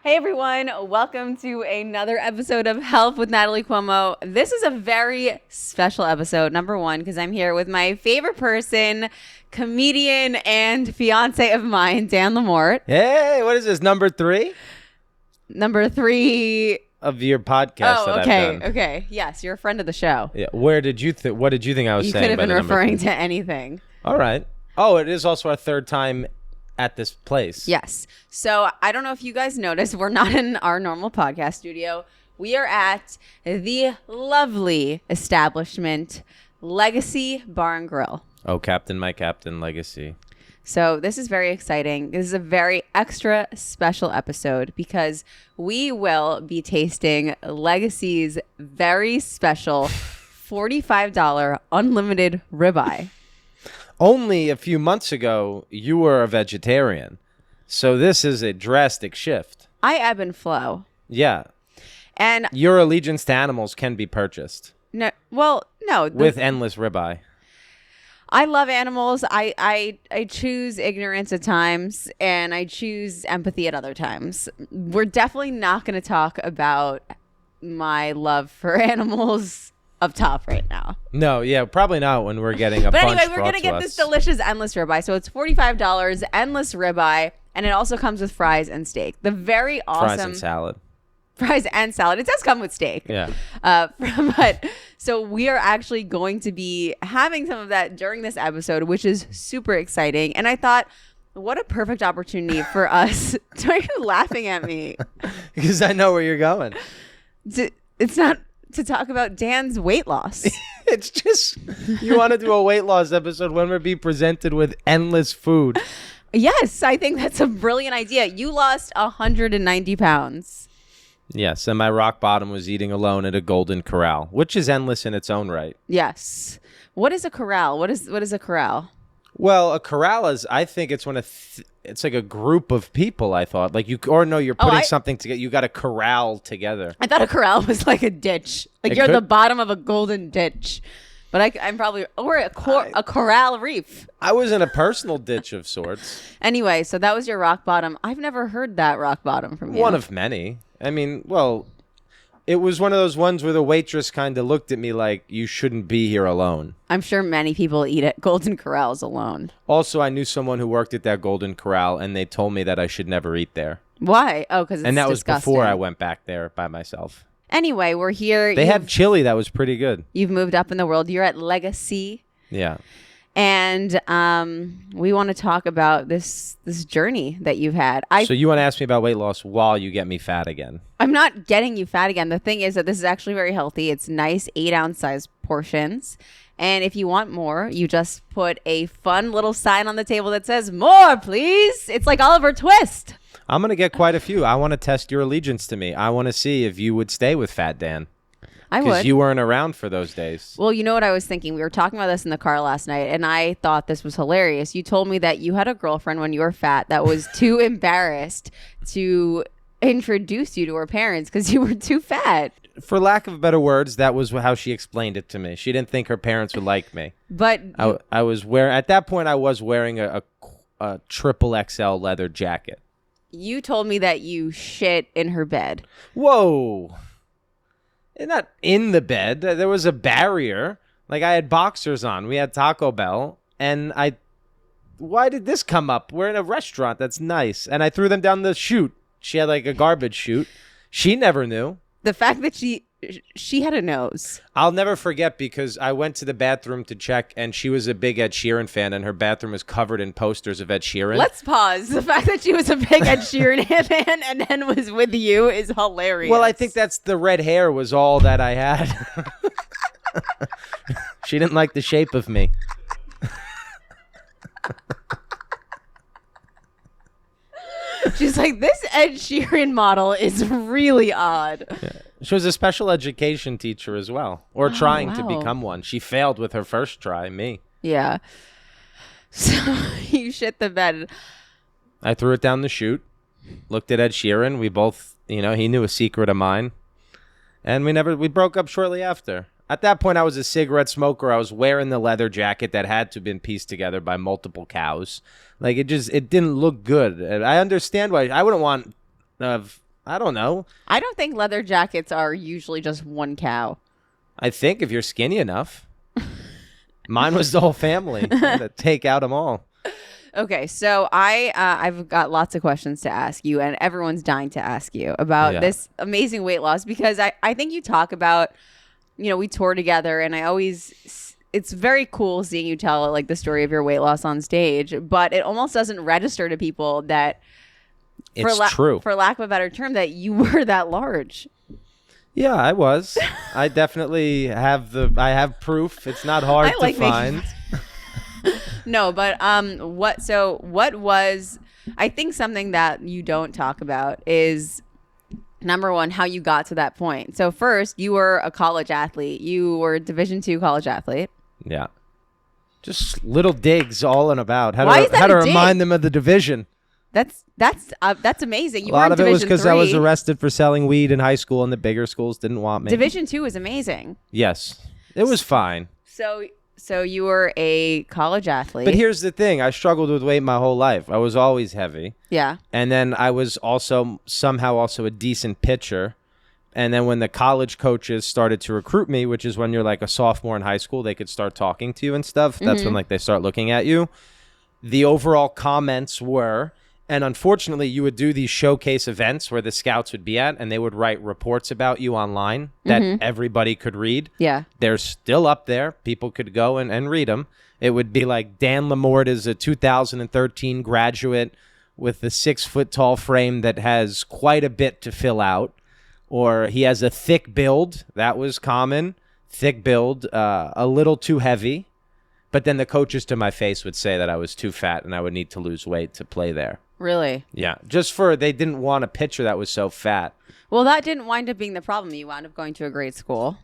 Hey everyone, welcome to another episode of Health with Natalie Cuomo. This is a very special episode, number one, because I'm here with my favorite person, comedian and fiance of mine, Dan LaMorte. Hey, what is this, number 3? Number 3 of your podcast that okay, I've done. Okay. Yes, you're a friend of the show. Yeah. What did you think I was saying? You could have been referring to anything. All right. Oh, it is also our third time at this place. Yes. So I don't know if you guys noticed, we're not in our normal podcast studio. We are at the lovely establishment, Legasea Bar Grill. Oh, Captain, my Captain, Legacy. So this is very exciting. This is a very extra special episode because we will be tasting Legasea's very special $45 unlimited ribeye. Only a few months ago, you were a vegetarian. So this is a drastic shift. I ebb and flow. Yeah. And your allegiance to animals can be purchased. No. With endless ribeye. I love animals. I choose ignorance at times, and I choose empathy at other times. We're definitely not going to talk about my love for animals up top right now. No, yeah, probably not when we're getting a bunch brought to us. But anyway, we're going to get this delicious endless ribeye. So it's $45, endless ribeye, and it also comes with fries and steak. The very awesome... Fries and salad. Fries and salad. It does come with steak. Yeah. But so we are actually going to be having some of that during this episode, which is super exciting. And I thought, what a perfect opportunity for us. Why are you laughing at me? Because I know where you're going. It's not to talk about Dan's weight loss. It's just you want to do a weight loss episode when we're being presented with endless food. Yes, I think that's a brilliant idea. You lost 190 pounds. Yes, and my rock bottom was eating alone at a Golden Corral, which is endless in its own right. Yes. What is a corral? What is a corral? Well, a corral is, I think it's when it's like a group of people, I thought. Like you're putting something together. You got to corral together. I thought a corral was like a ditch. Like you're at the bottom of a golden ditch. But I'm probably, or a corral reef. I was in a personal ditch of sorts. Anyway, so that was your rock bottom. I've never heard that rock bottom from you. One of many. I mean, well, it was one of those ones where the waitress kind of looked at me like, you shouldn't be here alone. I'm sure many people eat at Golden Corrals alone. Also, I knew someone who worked at that Golden Corral, and they told me that I should never eat there. Why? Oh, because it's And that disgusting. was before I went back there by myself. Anyway, we're here. They had chili that was pretty good. You've moved up in the world. You're at Legasea. Yeah. And we want to talk about this journey that you've had. So you want to ask me about weight loss while you get me fat again? I'm not getting you fat again. The thing is that this is actually very healthy. It's nice 8-ounce size portions. And if you want more, you just put a fun little sign on the table that says, "More, please." It's like Oliver Twist. I'm going to get quite a few. I want to test your allegiance to me. I want to see if you would stay with Fat Dan. I would. Because you weren't around for those days. Well, you know what I was thinking? We were talking about this in the car last night, and I thought this was hilarious. You told me that you had a girlfriend when you were fat that was too embarrassed to introduce you to her parents because you were too fat. For lack of better words, that was how she explained it to me. She didn't think her parents would like me. But I was wearing, at that point, I was wearing a triple XL leather jacket. You told me that you shit in her bed. Whoa. Not in the bed. There was a barrier. Like I had boxers on. We had Taco Bell. And why did this come up? We're in a restaurant. That's nice. And I threw them down the chute. She had like a garbage chute. She never knew. The fact that she had a nose. I'll never forget because I went to the bathroom to check and she was a big Ed Sheeran fan and her bathroom was covered in posters of Ed Sheeran. Let's pause. The fact that she was a big Ed Sheeran fan and then was with you is hilarious. Well, I think that's the red hair was all that I had. She didn't like the shape of me. She's like, this Ed Sheeran model is really odd. Yeah. She was a special education teacher as well, or trying to become one. She failed with her first try, me. Yeah. So you shit the bed. I threw it down the chute, looked at Ed Sheeran. We both, he knew a secret of mine. And we broke up shortly after. At that point, I was a cigarette smoker. I was wearing the leather jacket that had to have been pieced together by multiple cows. Like, it didn't look good. I understand why. I wouldn't want I don't know. I don't think leather jackets are usually just one cow. I think if you're skinny enough. Mine was the whole family. To take out them all. Okay, so I've got lots of questions to ask you, and everyone's dying to ask you about this amazing weight loss, because I think you talk about, we tour together, and it's very cool seeing you tell like the story of your weight loss on stage, but it almost doesn't register to people that It's true. For lack of a better term, that you were that large. Yeah, I was. I definitely have proof. It's not hard to find. No, but what was, I think something that you don't talk about is, number one, how you got to that point. So first, you were a college athlete. You were a Division II college athlete. Yeah. Just little digs all and about. How Why is that to a dig? remind them of the division. That's amazing. A lot of it was because I was arrested for selling weed in high school, and the bigger schools didn't want me. Division II is amazing. Yes, it was fine. So you were a college athlete. But here's the thing: I struggled with weight my whole life. I was always heavy. Yeah. And then I was somehow a decent pitcher. And then when the college coaches started to recruit me, which is when you're like a sophomore in high school, they could start talking to you and stuff. That's when like they start looking at you. The overall comments were. And unfortunately, you would do these showcase events where the scouts would be at, and they would write reports about you online that everybody could read. Yeah. They're still up there. People could go and read them. It would be like Dan LaMorte is a 2013 graduate with a 6-foot-tall frame that has quite a bit to fill out. Or he has a thick build. That was common. Thick build, a little too heavy. But then the coaches to my face would say that I was too fat and I would need to lose weight to play there. Really? Yeah. They didn't want a pitcher that was so fat. Well, that didn't wind up being the problem. You wound up going to a great school.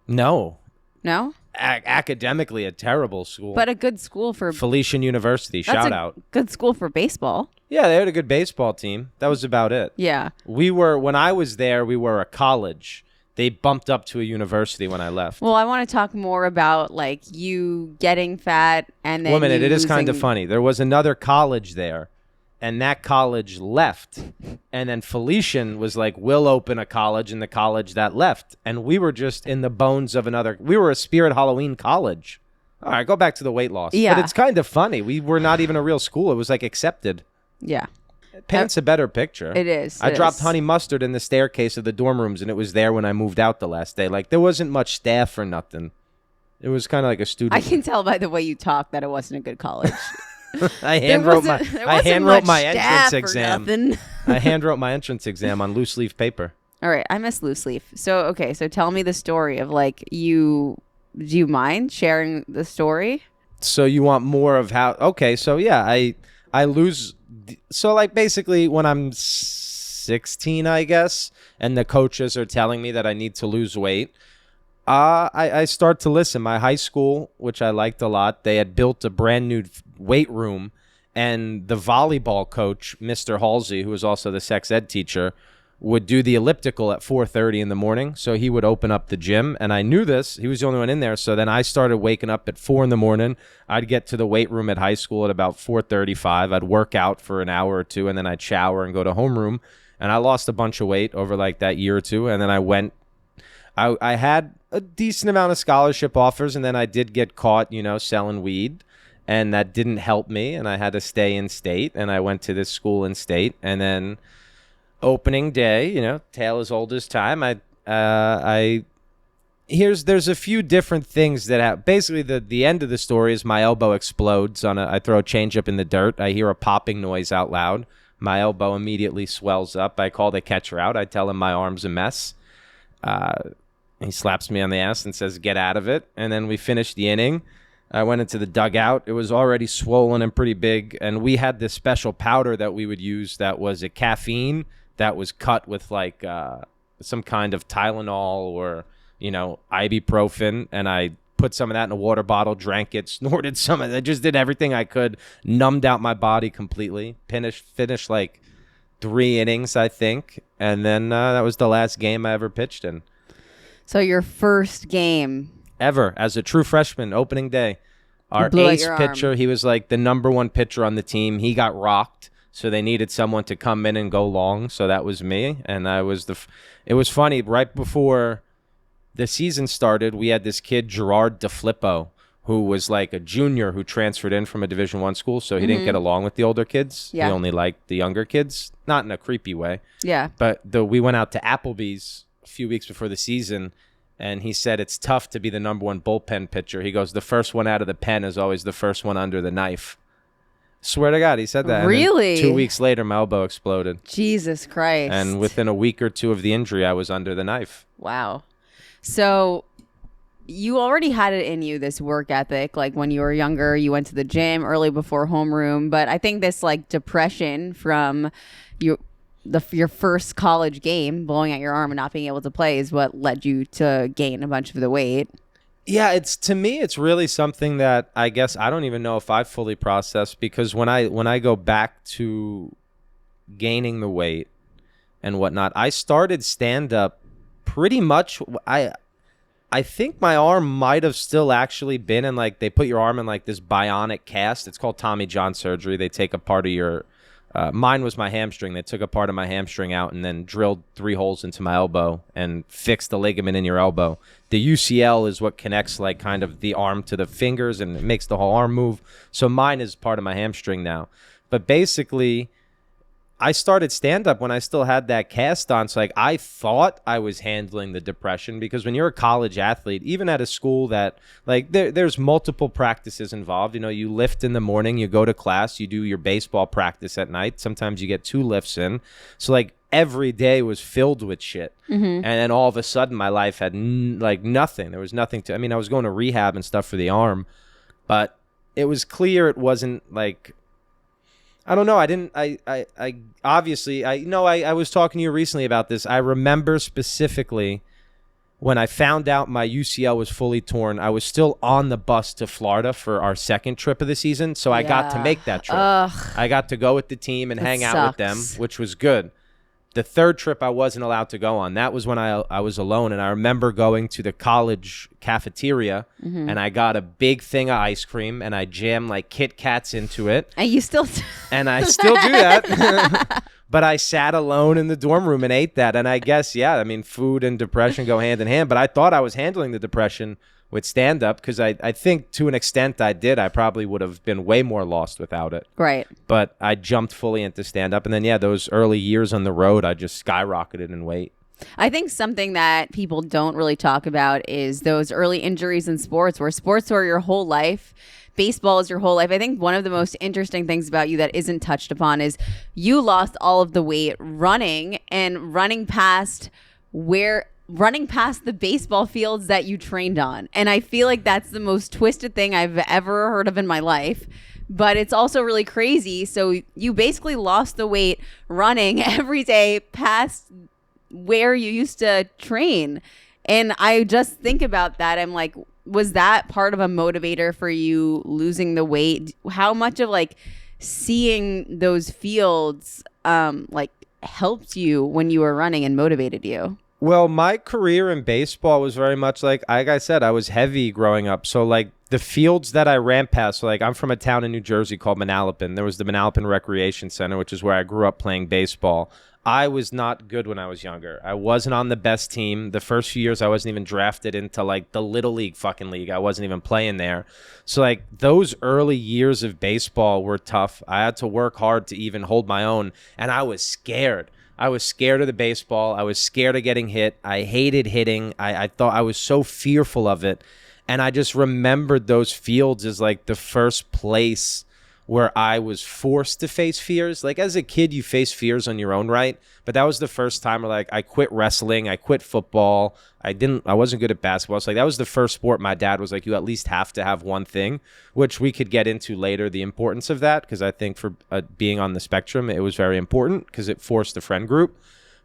No. No? Academically, a terrible school. But a good school for... Felician University. Shout out. Good school for baseball. Yeah, they had a good baseball team. That was about it. Yeah. When I was there, we were a college. They bumped up to a university when I left. Well, I want to talk more about like you getting fat and then. One minute, it is kind of funny. There was another college there, and that college left. And then Felician was like, we'll open a college, and the college that left. And we were just in the bones of another. We were a Spirit Halloween college. All right, go back to the weight loss. Yeah. But it's kind of funny. We were not even a real school. It was like accepted. Yeah. Paints a better picture. It is. I dropped honey mustard in the staircase of the dorm rooms, and it was there when I moved out the last day. Like, there wasn't much staff or nothing. It was kind of like a student. I can tell by the way you talk that it wasn't a good college. I hand wrote my entrance exam. I hand wrote my entrance exam on loose leaf paper. All right, I miss loose leaf. So tell me the story of like you. Do you mind sharing the story? So you want more of how? Okay, so yeah, I lose. So like basically when I'm 16, I guess, and the coaches are telling me that I need to lose weight, I start to listen. My high school, which I liked a lot, they had built a brand new weight room, and the volleyball coach, Mr. Halsey, who was also the sex ed teacher, would do the elliptical at 4:30 in the morning. So he would open up the gym, and I knew this. He was the only one in there. So then I started waking up at 4 in the morning. I'd get to the weight room at high school at about 4:35. I'd work out for an hour or two, and then I'd shower and go to homeroom. And I lost a bunch of weight over like that year or two. And then I had a decent amount of scholarship offers, and then I did get caught, selling weed. And that didn't help me, and I had to stay in state. And I went to this school in state, and then opening day, tale as old as time. There's a few different things that happen. Basically, the end of the story is my elbow explodes I throw a changeup in the dirt. I hear a popping noise out loud. My elbow immediately swells up. I call the catcher out. I tell him my arm's a mess. He slaps me on the ass and says, "Get out of it." And then we finished the inning. I went into the dugout. It was already swollen and pretty big. And we had this special powder that we would use that was a caffeine that was cut with like some kind of Tylenol or, ibuprofen. And I put some of that in a water bottle, drank it, snorted some of it. I just did everything I could, numbed out my body completely, finished like 3 innings, I think. And then that was the last game I ever pitched in. So your first game ever as a true freshman, opening day. Our ace pitcher, he was like the number 1 pitcher on the team. He got rocked. So they needed someone to come in and go long. So that was me. And I was it was funny. Right before the season started, we had this kid, Gerard DeFlippo, who was like a junior who transferred in from a Division I school. So he didn't get along with the older kids. Yeah. He only liked the younger kids, not in a creepy way. Yeah. But we went out to Applebee's a few weeks before the season, and he said it's tough to be the number one bullpen pitcher. He goes, the first one out of the pen is always the first one under the knife. Swear to God, he said that. Really? And then 2 weeks later, my elbow exploded. Jesus Christ. And within a week or two of the injury, I was under the knife. Wow. So you already had it in you, this work ethic. Like when you were younger, you went to the gym early before homeroom. But I think this like depression from your first college game, blowing out your arm and not being able to play, is what led you to gain a bunch of the weight. Yeah, to me, it's really something that I guess I don't even know if I've fully processed, because when I go back to gaining the weight and whatnot, I started stand-up pretty much. I think my arm might have still actually been in, like, they put your arm in like this bionic cast. It's called Tommy John surgery. They take a part of your mine was my hamstring. They took a part of my hamstring out and then drilled 3 holes into my elbow and fixed the ligament in your elbow. The UCL is what connects like kind of the arm to the fingers, and it makes the whole arm move. So mine is part of my hamstring now. But basically, I started stand-up when I still had that cast on. So like I thought I was handling the depression, because when you're a college athlete, even at a school that like there's multiple practices involved. You know, you lift in the morning, you go to class, you do your baseball practice at night. Sometimes you get 2 lifts in. So like every day was filled with shit. And then all of a sudden my life had like nothing. There was nothing to, I mean, I was going to rehab and stuff for the arm, but it was clear it wasn't like, I don't know. I obviously, I was talking to you recently about this. I remember specifically when I found out my UCL was fully torn, I was still on the bus to Florida for our second trip of the season. So I got to make that trip. I got to go with the team and hang out with them, which was good. The third trip I wasn't allowed to go on. That was when I was alone. And I remember going to the college cafeteria and I got a big thing of ice cream and I jammed like Kit Kats into it. And you still and I still do that. But I sat alone in the dorm room and ate that. And I guess, yeah, I mean, food and depression go hand in hand. But I thought I was handling the depression with stand-up, because I think to an extent I did. I probably would have been way more lost without it. Right. But I jumped fully into stand-up. And then, yeah, those early years on the road, I just skyrocketed in weight. I think something that people don't really talk about is those early injuries in sports, where sports are your whole life. Baseball is your whole life. I think one of the most interesting things about you that isn't touched upon is you lost all of the weight running past the baseball fields that you trained on. And I feel like that's the most twisted thing I've ever heard of in my life. But it's also really crazy. So you basically lost the weight running every day past where you used to train. And I just think about that. I'm like, was that part of a motivator for you losing the weight? How much of like seeing those fields like helped you when you were running and motivated you? Well, my career in baseball was very much like I said, I was heavy growing up. So like the fields that I ran past, so like I'm from a town in New Jersey called Manalapan. There was the Manalapan Recreation Center, which is where I grew up playing baseball. I was not good when I was younger. I wasn't on the best team. The first few years, I wasn't even drafted into like the little league fucking league. I wasn't even playing there. So like those early years of baseball were tough. I had to work hard to even hold my own. And I was scared. I was scared of the baseball. I was scared of getting hit. I hated hitting. I thought I was so fearful of it. And I just remembered those fields as like the first place where I was forced to face fears. Like as a kid, you face fears on your own, right? But that was the first time where like I quit wrestling, I quit football. I wasn't good at basketball. So like that was the first sport my dad was like, you at least have to have one thing, which we could get into later, the importance of that, because I think for being on the spectrum, it was very important because it forced a friend group.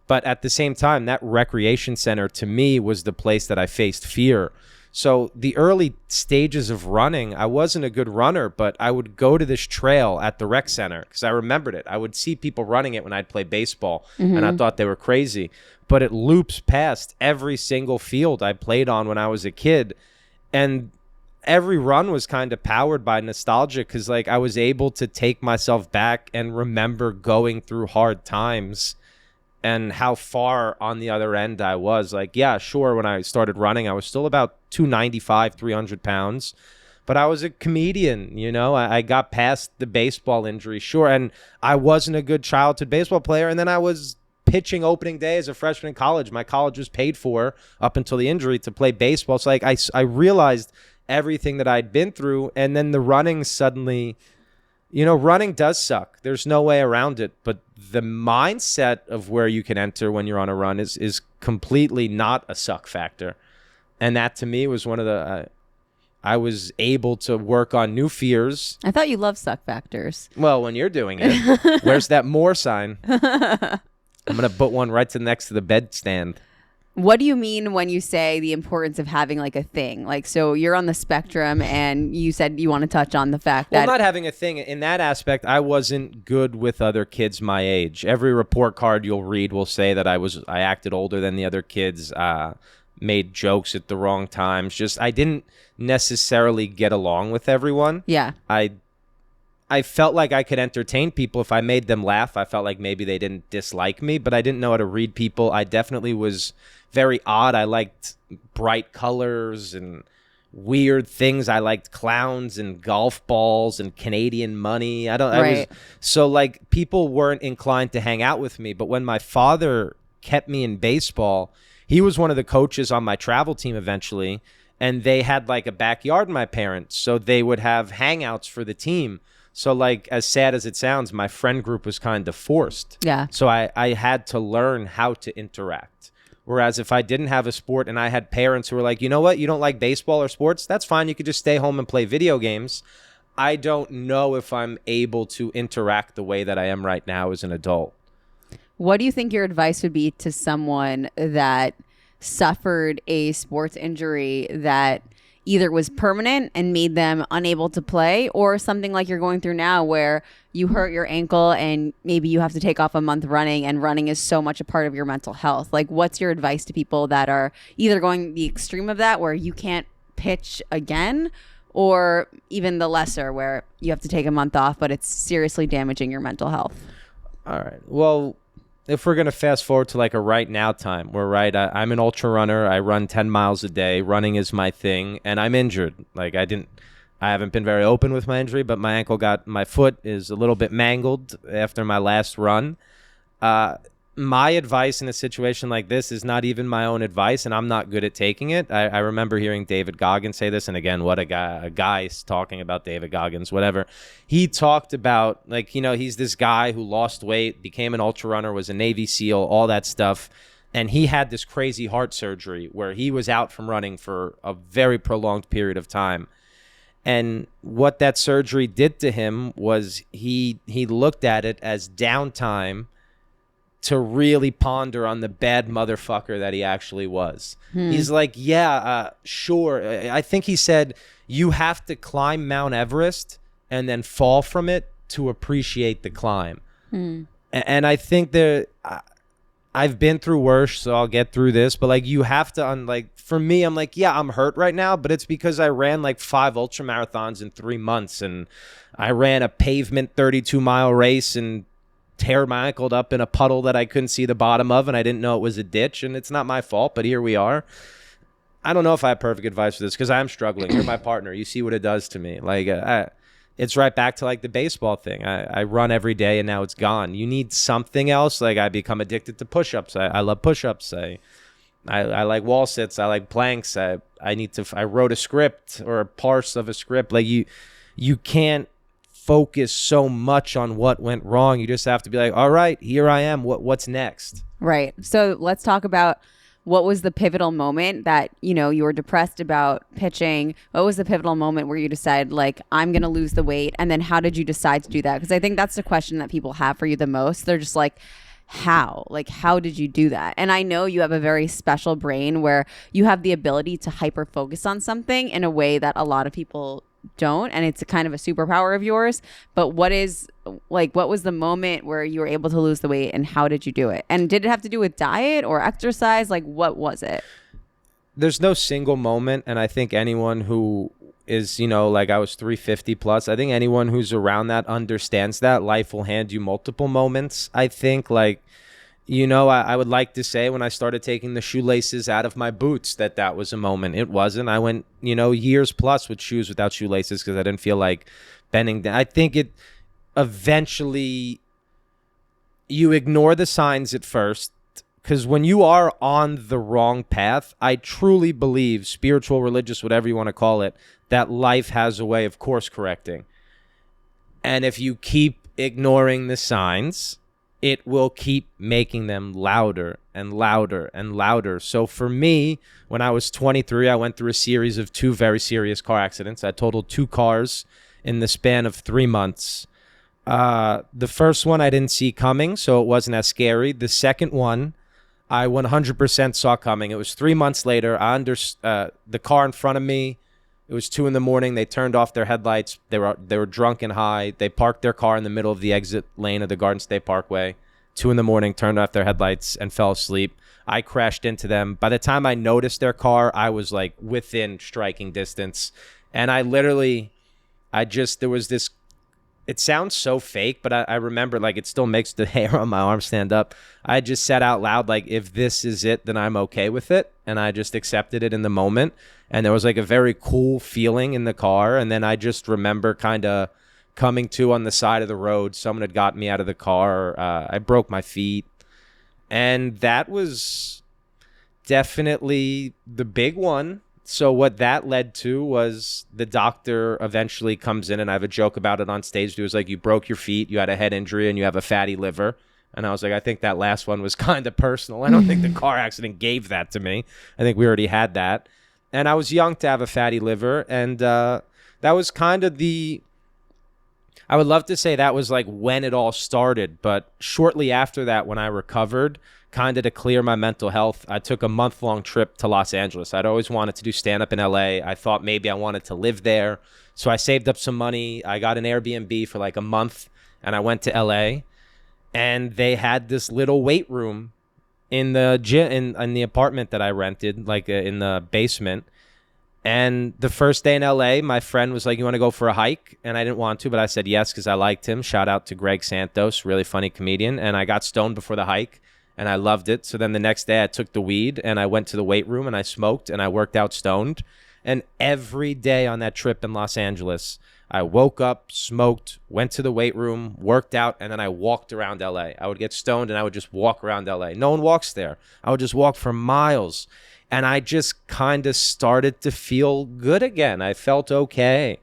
But at the same time, that recreation center to me was the place that I faced fear. So the early stages of running, I wasn't a good runner, but I would go to this trail at the rec center because I remembered it. I would see people running it when I'd play baseball, and I thought they were crazy. But it loops past every single field I played on when I was a kid. And every run was kind of powered by nostalgia because like I was able to take myself back and remember going through hard times and how far on the other end I was. Like, yeah, sure, when I started running, I was still about 295, 300 pounds. But I was a comedian, you know. I got past the baseball injury, sure. And I wasn't a good childhood baseball player. And then I was pitching opening day as a freshman in college. My college was paid for up until the injury to play baseball. So like I realized everything that I'd been through. And then the running suddenly, you know, running does suck. There's no way around it. But the mindset of where you can enter when you're on a run is completely not a suck factor. And that to me was one of the... I was able to work on new fears. I thought you loved suck factors. Well, when you're doing it, where's that more sign? I'm going to put one right next to the bedstand. What do you mean when you say the importance of having like a thing? Like, so you're on the spectrum and you said you want to touch on the fact that... Well, not having a thing. In that aspect, I wasn't good with other kids my age. Every report card you'll read will say that I acted older than the other kids, made jokes at the wrong times. Just, I didn't necessarily get along with everyone. Yeah. I felt like I could entertain people if I made them laugh. I felt like maybe they didn't dislike me, but I didn't know how to read people. I definitely was very odd. I liked bright colors and weird things. I liked clowns and golf balls and Canadian money. So like people weren't inclined to hang out with me. But when my father kept me in baseball, he was one of the coaches on my travel team eventually. And they had like a backyard, my parents. So they would have hangouts for the team. So like, as sad as it sounds, my friend group was kind of forced. Yeah. So I had to learn how to interact. Whereas if I didn't have a sport and I had parents who were like, you know what, you don't like baseball or sports? That's fine. You could just stay home and play video games. I don't know if I'm able to interact the way that I am right now as an adult. What do you think your advice would be to someone that suffered a sports injury that either was permanent and made them unable to play, or something like you're going through now where you hurt your ankle and maybe you have to take off a month running, and running is so much a part of your mental health? Like, what's your advice to people that are either going the extreme of that where you can't pitch again, or even the lesser where you have to take a month off but it's seriously damaging your mental health? All right. Well, if we're going to fast forward to like a right now time, I'm an ultra runner. I run 10 miles a day. Running is my thing, and I'm injured. Like I haven't been very open with my injury, but my foot is a little bit mangled after my last run. My advice in a situation like this is not even my own advice, and I'm not good at taking it. I remember hearing David Goggins say this, and again, what a guy's talking about David Goggins, whatever. He talked about, like, you know, he's this guy who lost weight, became an ultra runner, was a Navy SEAL, all that stuff, and he had this crazy heart surgery where he was out from running for a very prolonged period of time. And what that surgery did to him was he looked at it as downtime to really ponder on the bad motherfucker that he actually was. He's like, sure. I think he said, you have to climb Mount Everest and then fall from it to appreciate the climb. And I think I've been through worse, so I'll get through this. But like, you have to, for me, I'm like, yeah, I'm hurt right now, but it's because I ran like 5 ultra marathons in 3 months, and I ran a pavement 32-mile race and tear my ankle up in a puddle that I couldn't see the bottom of, and I didn't know it was a ditch, and it's not my fault, but here we are. I don't know if I have perfect advice for this because I'm struggling. You're my partner. You see what it does to me. Like, it's right back to like the baseball thing. I run every day and now it's gone. You need something else. Like, I become addicted to push-ups. I love push-ups. I like wall sits. I like planks. I wrote a script or a parse of a script. Like, you can't focus so much on what went wrong. You just have to be like, all right, here I am. What's next? Right. So let's talk about what was the pivotal moment that, you know, you were depressed about pitching. What was the pivotal moment where you decided, like, I'm going to lose the weight? And then how did you decide to do that? Because I think that's the question that people have for you the most. They're just like, how? Like, how did you do that? And I know you have a very special brain where you have the ability to hyper focus on something in a way that a lot of people don't, and it's a kind of a superpower of yours. But what was the moment where you were able to lose the weight, and how did you do it? And did it have to do with diet or exercise? Like, what was it? there's no single moment, and I think anyone who is, like I was 350 plus, I think anyone who's around that understands that life will hand you multiple moments. I think, like, I would like to say when I started taking the shoelaces out of my boots that was a moment. It wasn't. I went, years plus with shoes without shoelaces because I didn't feel like bending down. I think it eventually, you ignore the signs at first, because when you are on the wrong path, I truly believe, spiritual, religious, whatever you want to call it, that life has a way of course correcting. And if you keep ignoring the signs, it will keep making them louder and louder and louder. So for me, when I was 23, I went through a series of 2 very serious car accidents. I totaled 2 cars in the span of 3 months. The first one I didn't see coming, so it wasn't as scary. The second one, I 100% saw coming. It was 3 months later. The car in front of me, it was 2 a.m. They turned off their headlights. They were drunk and high. They parked their car in the middle of the exit lane of the Garden State Parkway. 2 a.m, turned off their headlights and fell asleep. I crashed into them. By the time I noticed their car, I was like within striking distance. And there was this, it sounds so fake, but I remember, like, it still makes the hair on my arm stand up. I just said out loud, like, if this is it, then I'm okay with it. And I just accepted it in the moment. And there was like a very cool feeling in the car. And then I just remember kind of coming to on the side of the road. Someone had got me out of the car. I broke my feet. And that was definitely the big one. So what that led to was the doctor eventually comes in, and I have a joke about it on stage. He was like, you broke your feet, you had a head injury, and you have a fatty liver. And I was like, I think that last one was kind of personal. I don't think the car accident gave that to me. I think we already had that. And I was young to have a fatty liver. And that was kind of I would love to say that was like when it all started. But shortly after that, when I recovered, kind of to clear my mental health, I took a month-long trip to Los Angeles. I'd always wanted to do stand-up in LA. I thought maybe I wanted to live there. So I saved up some money. I got an Airbnb for like a month, and I went to LA. And they had this little weight room in the gym, in the apartment that I rented, like in the basement. And the first day in LA, my friend was like, you want to go for a hike? And I didn't want to, but I said yes because I liked him. Shout out to Greg Santos, really funny comedian. And I got stoned before the hike, and I loved it. So then the next day I took the weed, and I went to the weight room, and I smoked, and I worked out stoned. And every day on that trip in Los Angeles, I woke up, smoked, went to the weight room, worked out, and then I walked around LA. I would get stoned, and I would just walk around LA. No one walks there. I would just walk for miles. And I just kind of started to feel good again. I felt okay.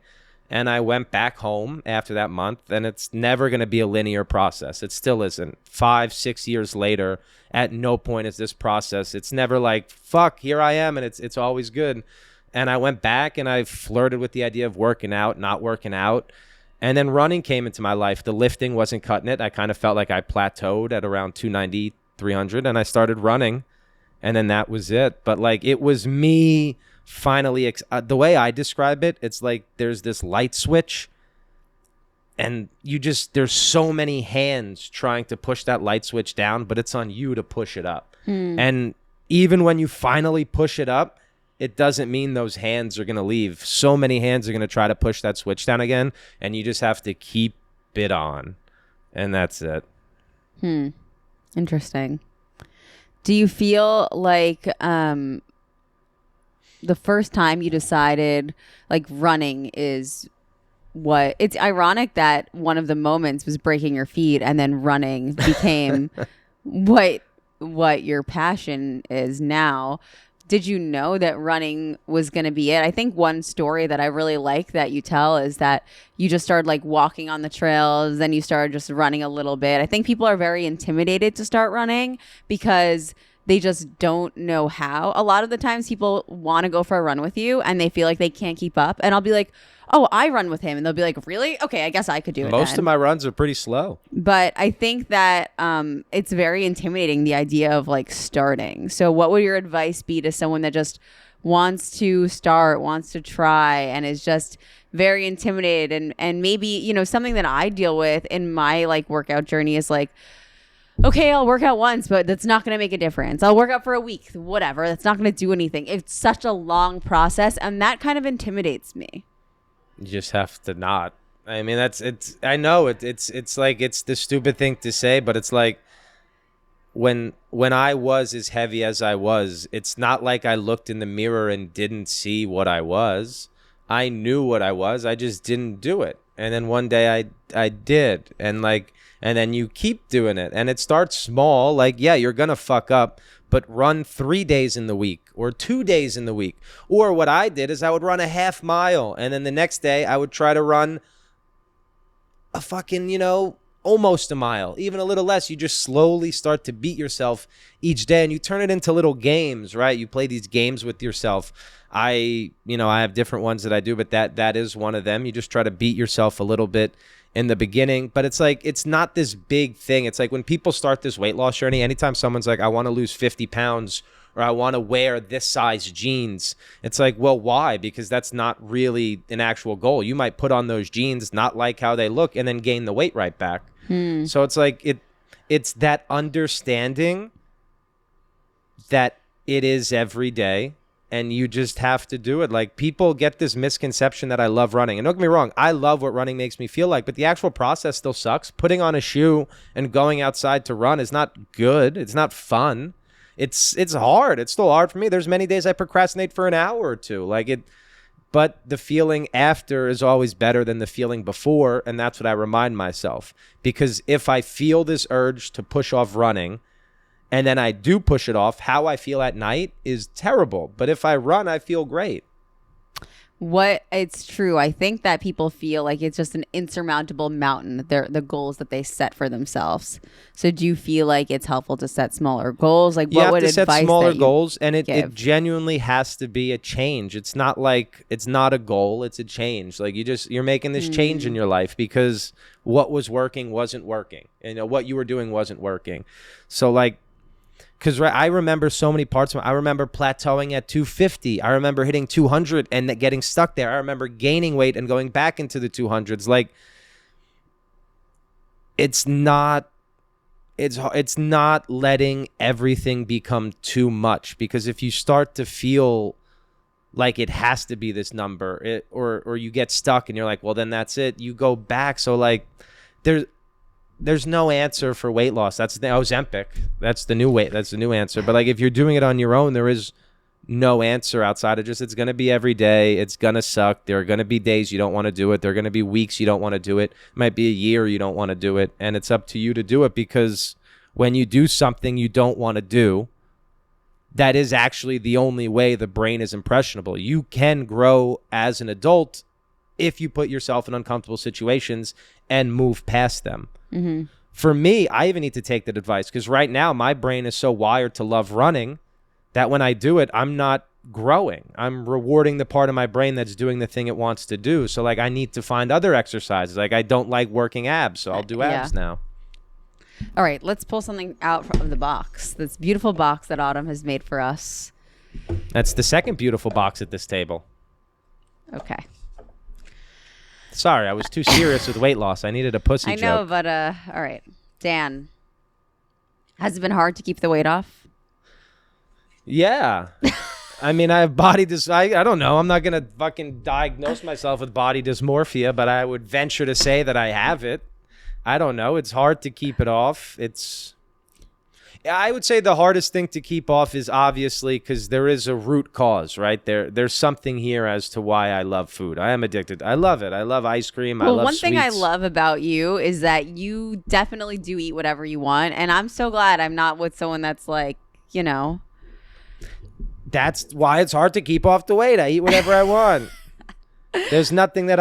And I went back home after that month, and it's never going to be a linear process. It still isn't. 5-6 years later, at no point is this process. It's never like, fuck, here I am, and it's always good. And I went back, and I flirted with the idea of working out, not working out. And then running came into my life. The lifting wasn't cutting it. I kind of felt like I plateaued at around 290, 300, and I started running. And then that was it. But like, it was me finally, the way I describe it, it's like there's this light switch, and there's so many hands trying to push that light switch down, but it's on you to push it up. And even when you finally push it up, it doesn't mean those hands are going to leave. So many hands are going to try to push that switch down again, and you just have to keep it on. And that's it. Interesting. Do you feel like the first time you decided like running is what it's ironic that one of the moments was breaking your feet, and then running became what your passion is now? Did you know that running was going to be it? I think one story that I really like that you tell is that you just started like walking on the trails, then you started just running a little bit. I think people are very intimidated to start running because they just don't know how. A lot of the times people want to go for a run with you and they feel like they can't keep up. And I'll be like, oh, I run with him. And they'll be like, really? Okay, I guess I could do it. Most of my runs are pretty slow. But I think that it's very intimidating, the idea of like starting. So what would your advice be to someone that just wants to start, wants to try, and is just very intimidated? And maybe, something that I deal with in my like workout journey is like, okay, I'll work out once, but that's not going to make a difference. I'll work out for a week, whatever. That's not going to do anything. It's such a long process, and that kind of intimidates me. You just have to not. I mean, I know it's like, it's the stupid thing to say, but it's like, when I was as heavy as I was, it's not like I looked in the mirror and didn't see what I was. I knew what I was. I just didn't do it. And then one day I did. And then you keep doing it. And it starts small. Like, yeah, you're going to fuck up, but run 3 days in the week or 2 days in the week. Or what I did is I would run a half mile. And then the next day I would try to run a fucking, almost a mile, even a little less. You just slowly start to beat yourself each day, and you turn it into little games, right? You play these games with yourself. I have different ones that I do, but that is one of them. You just try to beat yourself a little bit in the beginning, but it's like, it's not this big thing. It's like when people start this weight loss journey, anytime someone's like, I want to lose 50 pounds or I want to wear this size jeans, it's like, well, why? Because that's not really an actual goal. You might put on those jeans, not like how they look, and then gain the weight right back. So it's like, it's that understanding that it is every day, and you just have to do it. Like, people get this misconception that I love running, and don't get me wrong, I love what running makes me feel like, but the actual process still sucks. Putting on a shoe and going outside to run is not good. It's not fun. It's hard. It's still hard for me. There's many days I procrastinate for an hour or two. But the feeling after is always better than the feeling before, and that's what I remind myself. Because if I feel this urge to push off running, and then I do push it off, how I feel at night is terrible. But if I run, I feel great. It's true. I think that people feel like it's just an insurmountable mountain, the goals that they set for themselves. So do you feel like it's helpful to set smaller goals? Like, what would advice you have to set smaller that goals, and give? It genuinely has to be a change. It's not like, it's not a goal, it's a change. Like, you're making this change in your life because what was working wasn't working. What you were doing wasn't working. So like, because I remember so many parts of it. I remember plateauing at 250. I remember hitting 200 and getting stuck there. I remember gaining weight and going back into the 200s. Like, it's not letting everything become too much, because if you start to feel like it has to be this number, or you get stuck and you're like, well, then that's it. You go back. So like, there's no answer for weight loss. That's the Ozempic. That's the new weight. That's the new answer. But like, if you're doing it on your own, there is no answer outside of just, it's going to be every day. It's going to suck. There are going to be days you don't want to do it. There are going to be weeks you don't want to do it. It might be a year you don't want to do it. And it's up to you to do it, because when you do something you don't want to do, that is actually the only way the brain is impressionable. You can grow as an adult if you put yourself in uncomfortable situations and move past them. Mm-hmm. For me, I even need to take that advice, because right now my brain is so wired to love running that when I do it, I'm not growing. I'm rewarding the part of my brain that's doing the thing it wants to do. So like, I need to find other exercises. Like, I don't like working abs, so I'll do abs now. All right, let's pull something out of the box. This beautiful box that Autumn has made for us. That's the second beautiful box at this table. Okay. Sorry, I was too serious with weight loss. I needed a pussy joke. I know, but all right. Dan, has it been hard to keep the weight off? Yeah. I mean, I have body I don't know. I'm not going to fucking diagnose myself with body dysmorphia, but I would venture to say that I have it. I don't know. It's hard to keep it off. I would say the hardest thing to keep off is obviously because there is a root cause, right? There's something here as to why I love food. I am addicted. I love it. I love ice cream. I love one sweets. Thing I love about you is that you definitely do eat whatever you want. And I'm so glad I'm not with someone that's like, That's why it's hard to keep off the weight. I eat whatever I want. There's nothing that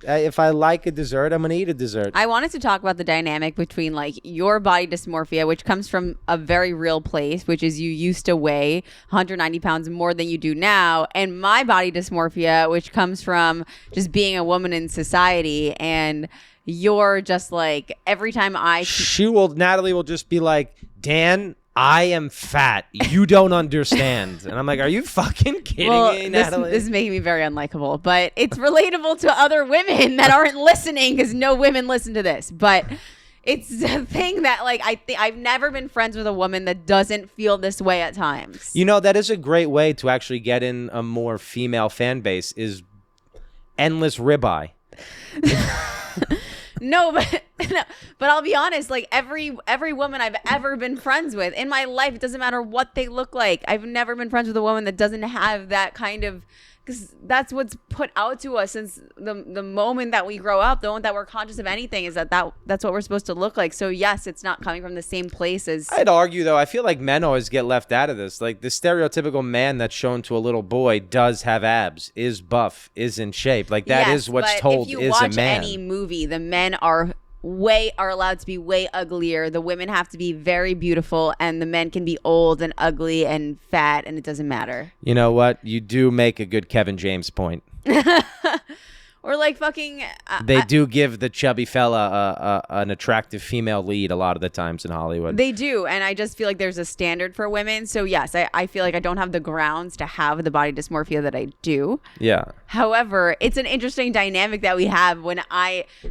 if I like a dessert, I'm going to eat a dessert. I wanted to talk about the dynamic between like your body dysmorphia, which comes from a very real place, which is you used to weigh 190 pounds more than you do now, and my body dysmorphia, which comes from just being a woman in society. And you're just like, every time Natalie will just be like, Dan, I am fat. You don't understand. And I'm like, are you fucking kidding me, Natalie? This is making me very unlikable, but it's relatable to other women that aren't listening, because no women listen to this. But It's the thing that like I've never been friends with a woman that doesn't feel this way at times. You know, that is a great way to actually get in a more female fan base is endless ribeye. No, but I'll be honest, like every woman I've ever been friends with in my life, it doesn't matter what they look like. I've never been friends with a woman that doesn't have that kind of, because that's what's put out to us since the moment that we grow up, the moment that we're conscious of anything is that's what we're supposed to look like. So yes, it's not coming from the same place as. I'd argue though, I feel like men always get left out of this. Like the stereotypical man that's shown to a little boy does have abs, is buff, is in shape. Like that is what's told is a man. If you watch any movie, the men are allowed to be way uglier. The women have to be very beautiful, and the men can be old and ugly and fat, and it doesn't matter. You know what? You do make a good Kevin James point. Or like fucking. They do give the chubby fella an attractive female lead a lot of the times in Hollywood. They do, and I just feel like there's a standard for women. So yes, I feel like I don't have the grounds to have the body dysmorphia that I do. Yeah. However, it's an interesting dynamic that we have when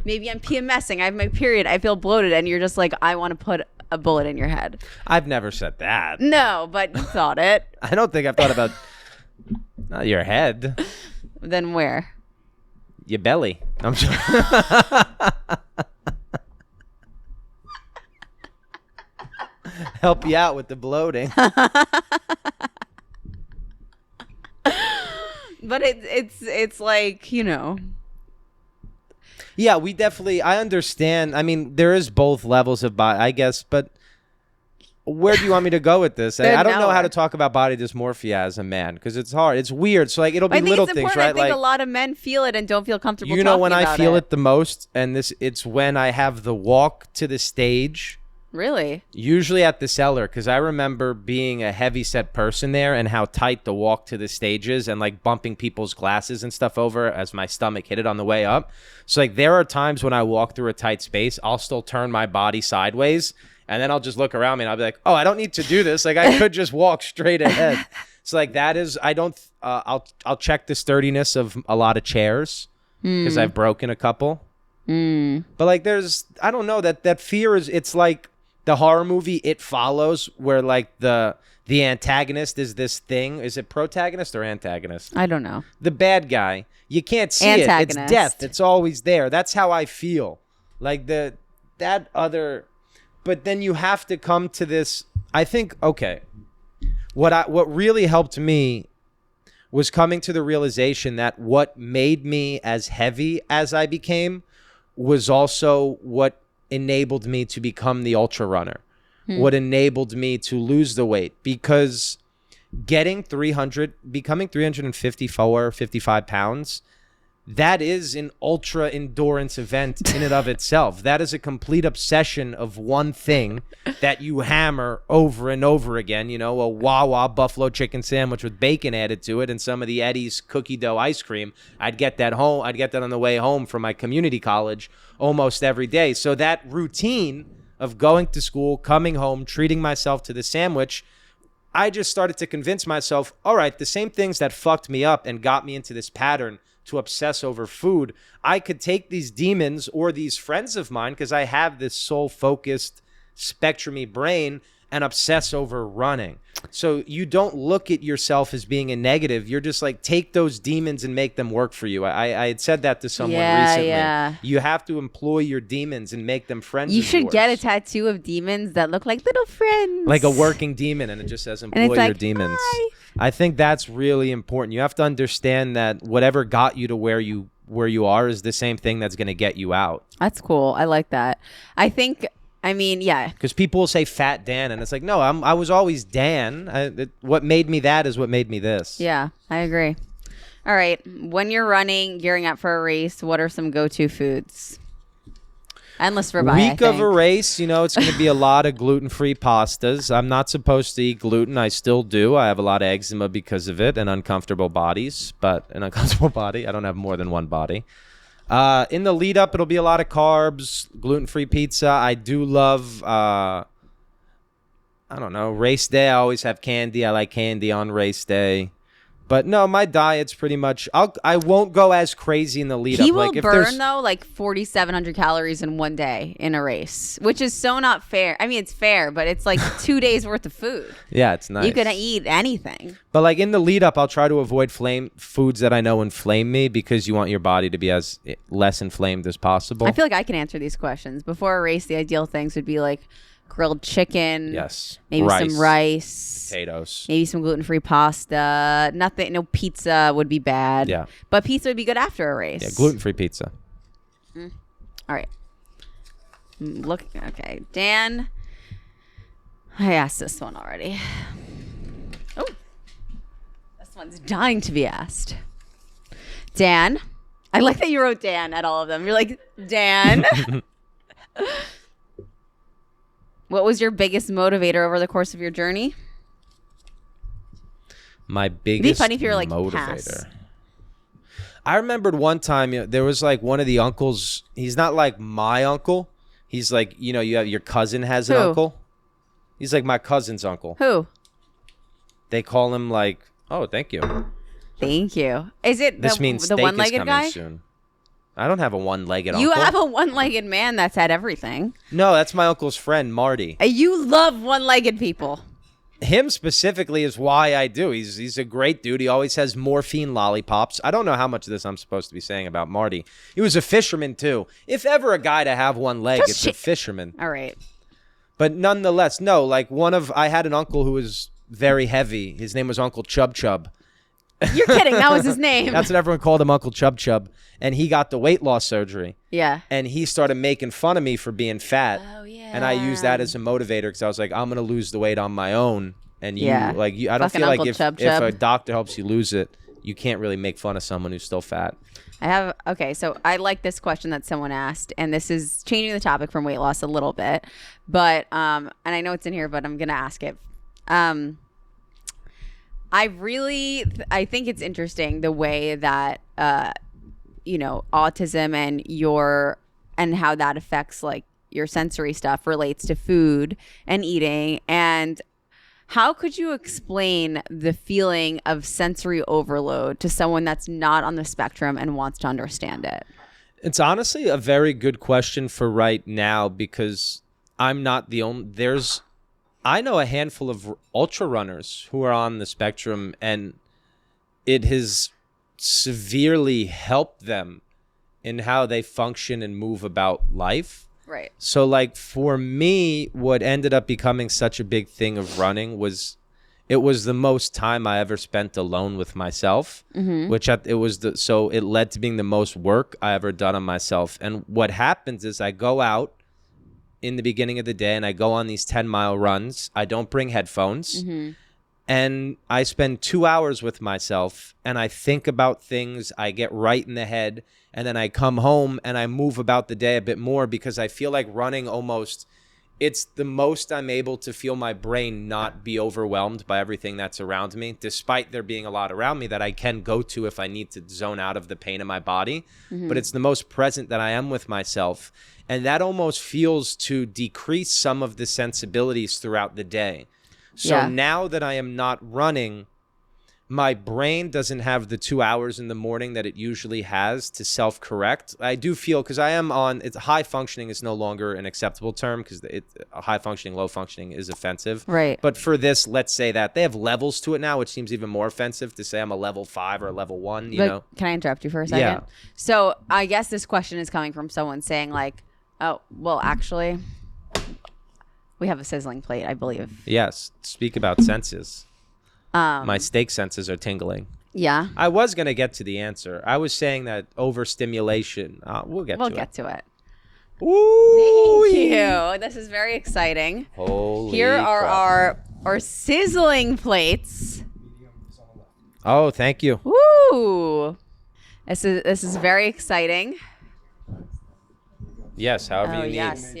maybe I'm PMSing, I have my period, I feel bloated, and you're just like, I want to put a bullet in your head. I've never said that. No, but you thought it. I don't think I've thought about not your head. Then where? Your belly. I'm sorry. Help you out with the bloating. But it's like, you know. Yeah, we definitely, I understand. I mean, there is both levels of body, I guess, but where do you want me to go with this? I don't know how to talk about body dysmorphia as a man because it's hard. It's weird. So like it'll be little things, right? I think a lot of men feel it and don't feel comfortable. You know when I feel it the most, and it's when I have the walk to the stage. Really? Usually at the Cellar, because I remember being a heavy-set person there and how tight the walk to the stage is and, like, bumping people's glasses and stuff over as my stomach hit it on the way up. So, like, there are times when I walk through a tight space, I'll still turn my body sideways, and then I'll just look around me, and I'll be like, oh, I don't need to do this. Like, I could just walk straight ahead. So, like, that is, I don't, I'll check the sturdiness of a lot of chairs because I've broken a couple. But, like, there's, I don't know, that fear is, it's like, the horror movie It Follows, where like the antagonist is this thing. Is it protagonist or antagonist? I don't know. The bad guy. You can't see it. It's death. It's always there. That's how I feel. Like that other. But then you have to come to this. I think, okay. What really helped me was coming to the realization that what made me as heavy as I became was also what enabled me to become the ultra runner, what enabled me to lose the weight, because becoming 354, 55 pounds, that is an ultra endurance event in and of itself. That is a complete obsession of one thing that you hammer over and over again. You know, a Wawa buffalo chicken sandwich with bacon added to it and some of the Eddie's cookie dough ice cream. I'd get that on the way home from my community college almost every day. So that routine of going to school, coming home, treating myself to the sandwich, I just started to convince myself, all right, the same things that fucked me up and got me into this pattern to obsess over food, I could take these demons or these friends of mine, because I have this soul-focused, spectrumy brain, and obsess over running. So you don't look at yourself as being a negative. You're just like, take those demons and make them work for you. I had said that to someone recently. Yeah. You have to employ your demons and make them friends. You should get a tattoo of demons that look like little friends. Like a working demon, and it just says employ your demons. Hi. I think that's really important. You have to understand that whatever got you to where you are is the same thing that's going to get you out. That's cool. I like that. I mean, yeah. Because people will say Fat Dan, and it's like, no, I was always Dan. What made me that is what made me this. Yeah, I agree. All right. When you're running, gearing up for a race, what are some go-to foods? Endless ribeye. Week of a race, it's going to be a lot of gluten-free pastas. I'm not supposed to eat gluten. I still do. I have a lot of eczema because of it and uncomfortable bodies. But an uncomfortable body, I don't have more than one body. In the lead up, it'll be a lot of carbs, gluten-free pizza. I do love, race day. I always have candy. I like candy on race day. But no, my diet's pretty much. I won't go as crazy in the lead He up. will Like if burn there's though like 4,700 calories in one day in a race, which is so not fair. I mean, it's fair, but it's like 2 days worth of food. yeah, it's nice. You can eat anything. But like in the lead up, I'll try to avoid foods that I know inflame me because you want your body to be as less inflamed as possible. I feel like I can answer these questions. Before a race, the ideal things would be like grilled chicken. Yes. Maybe some rice. Potatoes. Maybe some gluten-free pasta. Nothing. No pizza would be bad. Yeah. But pizza would be good after a race. Yeah, gluten-free pizza. All right. Look. Okay. Dan. I asked this one already. Oh. This one's dying to be asked. Dan. I like that you wrote Dan at all of them. You're like, Dan. What was your biggest motivator over the course of your journey? My biggest It'd be funny if you were like, motivator. pass. I remembered one time there was like one of the uncles. He's not like my uncle. He's like, you have your cousin has an Who? uncle. He's like my cousin's uncle. Who? They call him like, oh, thank you. Thank you. Is it This means the steak is one-legged coming guy? soon. I don't have a one-legged You uncle. have a one-legged man that's had everything. No, that's my uncle's friend, Marty. You love one-legged people. Him specifically is why I do. He's a great dude. He always has morphine lollipops. I don't know how much of this I'm supposed to be saying about Marty. He was a fisherman too. If ever a guy to have one leg, it's a fisherman. All right. But nonetheless, no, like I had an uncle who was very heavy. His name was Uncle Chub Chub. You're kidding. That was his name. That's what everyone called him, Uncle Chub Chub. And he got the weight loss surgery. Yeah. And he started making fun of me for being fat. Oh, yeah. And I used that as a motivator because I was like, I'm going to lose the weight on my own. And I don't Fucking feel like Uncle if Chub Chub. a doctor helps you lose it, you can't really make fun of someone who's still fat. So I like this question that someone asked, and this is changing the topic from weight loss a little bit, but, and I know it's in here, but I'm going to ask it. I think it's interesting the way that, autism and how that affects like your sensory stuff relates to food and eating. And how could you explain the feeling of sensory overload to someone that's not on the spectrum and wants to understand it? It's honestly a very good question for right now because I'm not the only. I know a handful of ultra runners who are on the spectrum, and it has severely helped them in how they function and move about life. Right. So like for me, what ended up becoming such a big thing of running was it was the most time I ever spent alone with myself, which so it led to being the most work I ever done on myself. And what happens is I go out in the beginning of the day and I go on these 10-mile runs. I don't bring headphones. And I spend 2 hours with myself and I think about things. I get right in the head. And then I come home and I move about the day a bit more because I feel like running it's the most I'm able to feel my brain not be overwhelmed by everything that's around me, despite there being a lot around me that I can go to if I need to zone out of the pain in my body. But it's the most present that I am with myself. And that almost feels to decrease some of the sensibilities throughout the day. So now that I am not running, my brain doesn't have the 2 hours in the morning that it usually has to self-correct. I do feel, because it's high functioning is no longer an acceptable term because high functioning, low functioning is offensive. Right. But for this, let's say that they have levels to it now, which seems even more offensive to say I'm a level 5 or a level 1, you know? Can I interrupt you for a second? Yeah. So I guess this question is coming from someone saying like, oh, well, actually, we have a sizzling plate, I believe. Yes. Speak about senses. My steak senses are tingling. Yeah. I was going to get to the answer. I was saying that overstimulation. We'll get to it. Ooh. Thank you. This is very exciting. Holy Here are crap. our sizzling plates. Oh, thank you. Woo! This is very exciting. Yes, however you need. Yes.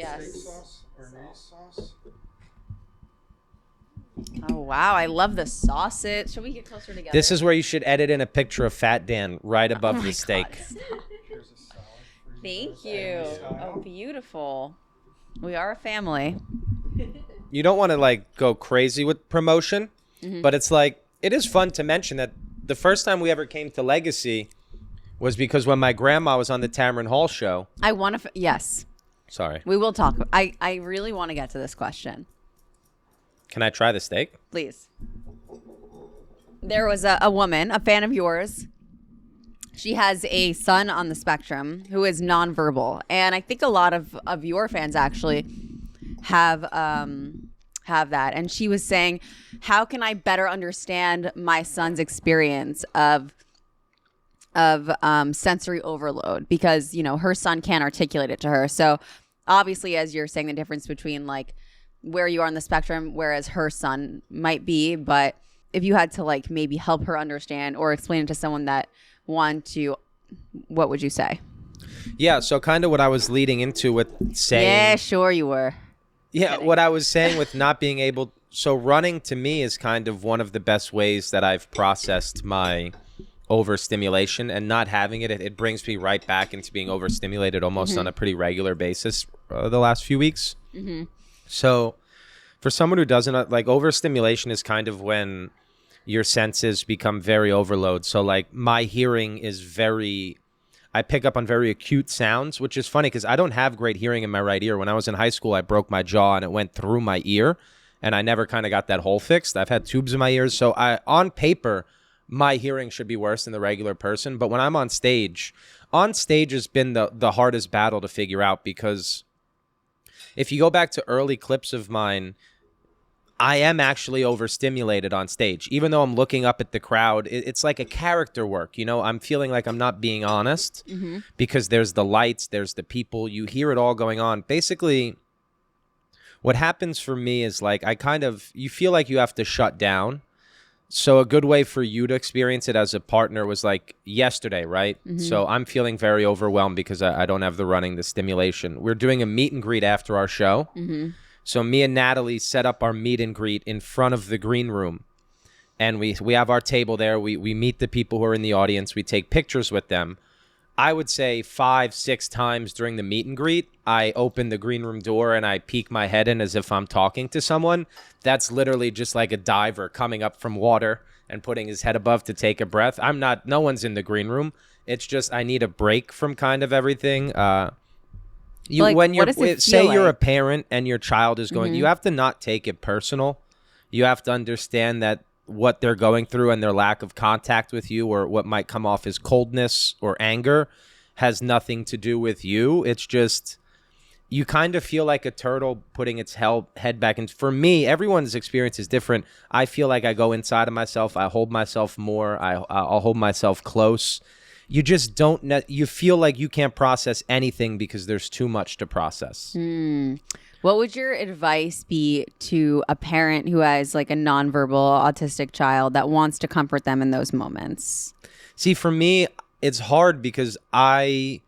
Oh wow, I love the sausage. Should we get closer together? This is where you should edit in a picture of Fat Dan right above the steak. Thank you. Oh, beautiful. We are a family. You don't want to like go crazy with promotion, but it's like it is fun to mention that the first time we ever came to Legacy was because when my grandma was on the Tamron Hall show. I want to. Yes. Sorry. We will talk. I really want to get to this question. Can I try the steak? Please. There was a woman, a fan of yours. She has a son on the spectrum who is nonverbal. And I think a lot of your fans actually have that. And she was saying, how can I better understand my son's experience of sensory overload? Because, you know, her son can't articulate it to her. So obviously, as you're saying, the difference between like where you are on the spectrum, whereas her son might be. But if you had to like maybe help her understand or explain it to someone that wanted to, what would you say? Yeah, so kind of what I was leading into with saying. Yeah, sure you were. Yeah, what I was saying with not being able. So running to me is kind of one of the best ways that I've processed my overstimulation, and not having it brings me right back into being overstimulated almost on a pretty regular basis the last few weeks. So for someone who doesn't like, overstimulation is kind of when your senses become very overload. So like my hearing is I pick up on very acute sounds, which is funny because I don't have great hearing in my right ear. When I was in high school, I broke my jaw and it went through my ear, and I never kind of got that hole fixed. I've had tubes in my ears. So on paper, my hearing should be worse than the regular person. But when I'm on stage has been the hardest battle to figure out, because if you go back to early clips of mine, I am actually overstimulated on stage. Even though I'm looking up at the crowd, it's like a character work. You know, I'm feeling like I'm not being honest because there's the lights, there's the people, you hear it all going on. Basically, what happens for me is like you feel like you have to shut down. So a good way for you to experience it as a partner was like yesterday, right? So I'm feeling very overwhelmed because I don't have the stimulation. We're doing a meet and greet after our show. So me and Natalie set up our meet and greet in front of the green room. And we have our table there. We meet the people who are in the audience. We take pictures with them. I would say 5-6 times during the meet and greet, I open the green room door and I peek my head in as if I'm talking to someone. That's literally just like a diver coming up from water and putting his head above to take a breath. No one's in the green room. It's just I need a break from kind of everything. When you're a parent and your child is going, you have to not take it personal. You have to understand that what they're going through and their lack of contact with you, or what might come off as coldness or anger, has nothing to do with you. It's just you kind of feel like a turtle putting its head back in. For me, everyone's experience is different. I feel like I go inside of myself. I hold myself more. I'll hold myself close. You just don't you feel like you can't process anything because there's too much to process. What would your advice be to a parent who has like a nonverbal autistic child that wants to comfort them in those moments? See, for me, it's hard because I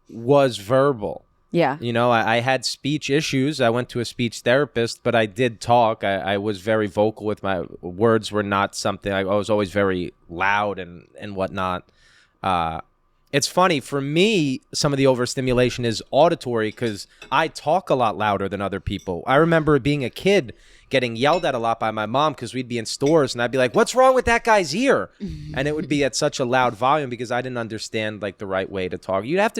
was verbal. Yeah. You know, I had speech issues. I went to a speech therapist, but I did talk. I was very vocal with my words. Were not something, I was always very loud and whatnot. It's funny, for me, some of the overstimulation is auditory because I talk a lot louder than other people. I remember being a kid getting yelled at a lot by my mom because we'd be in stores and I'd be like, what's wrong with that guy's ear? And it would be at such a loud volume because I didn't understand like the right way to talk. You have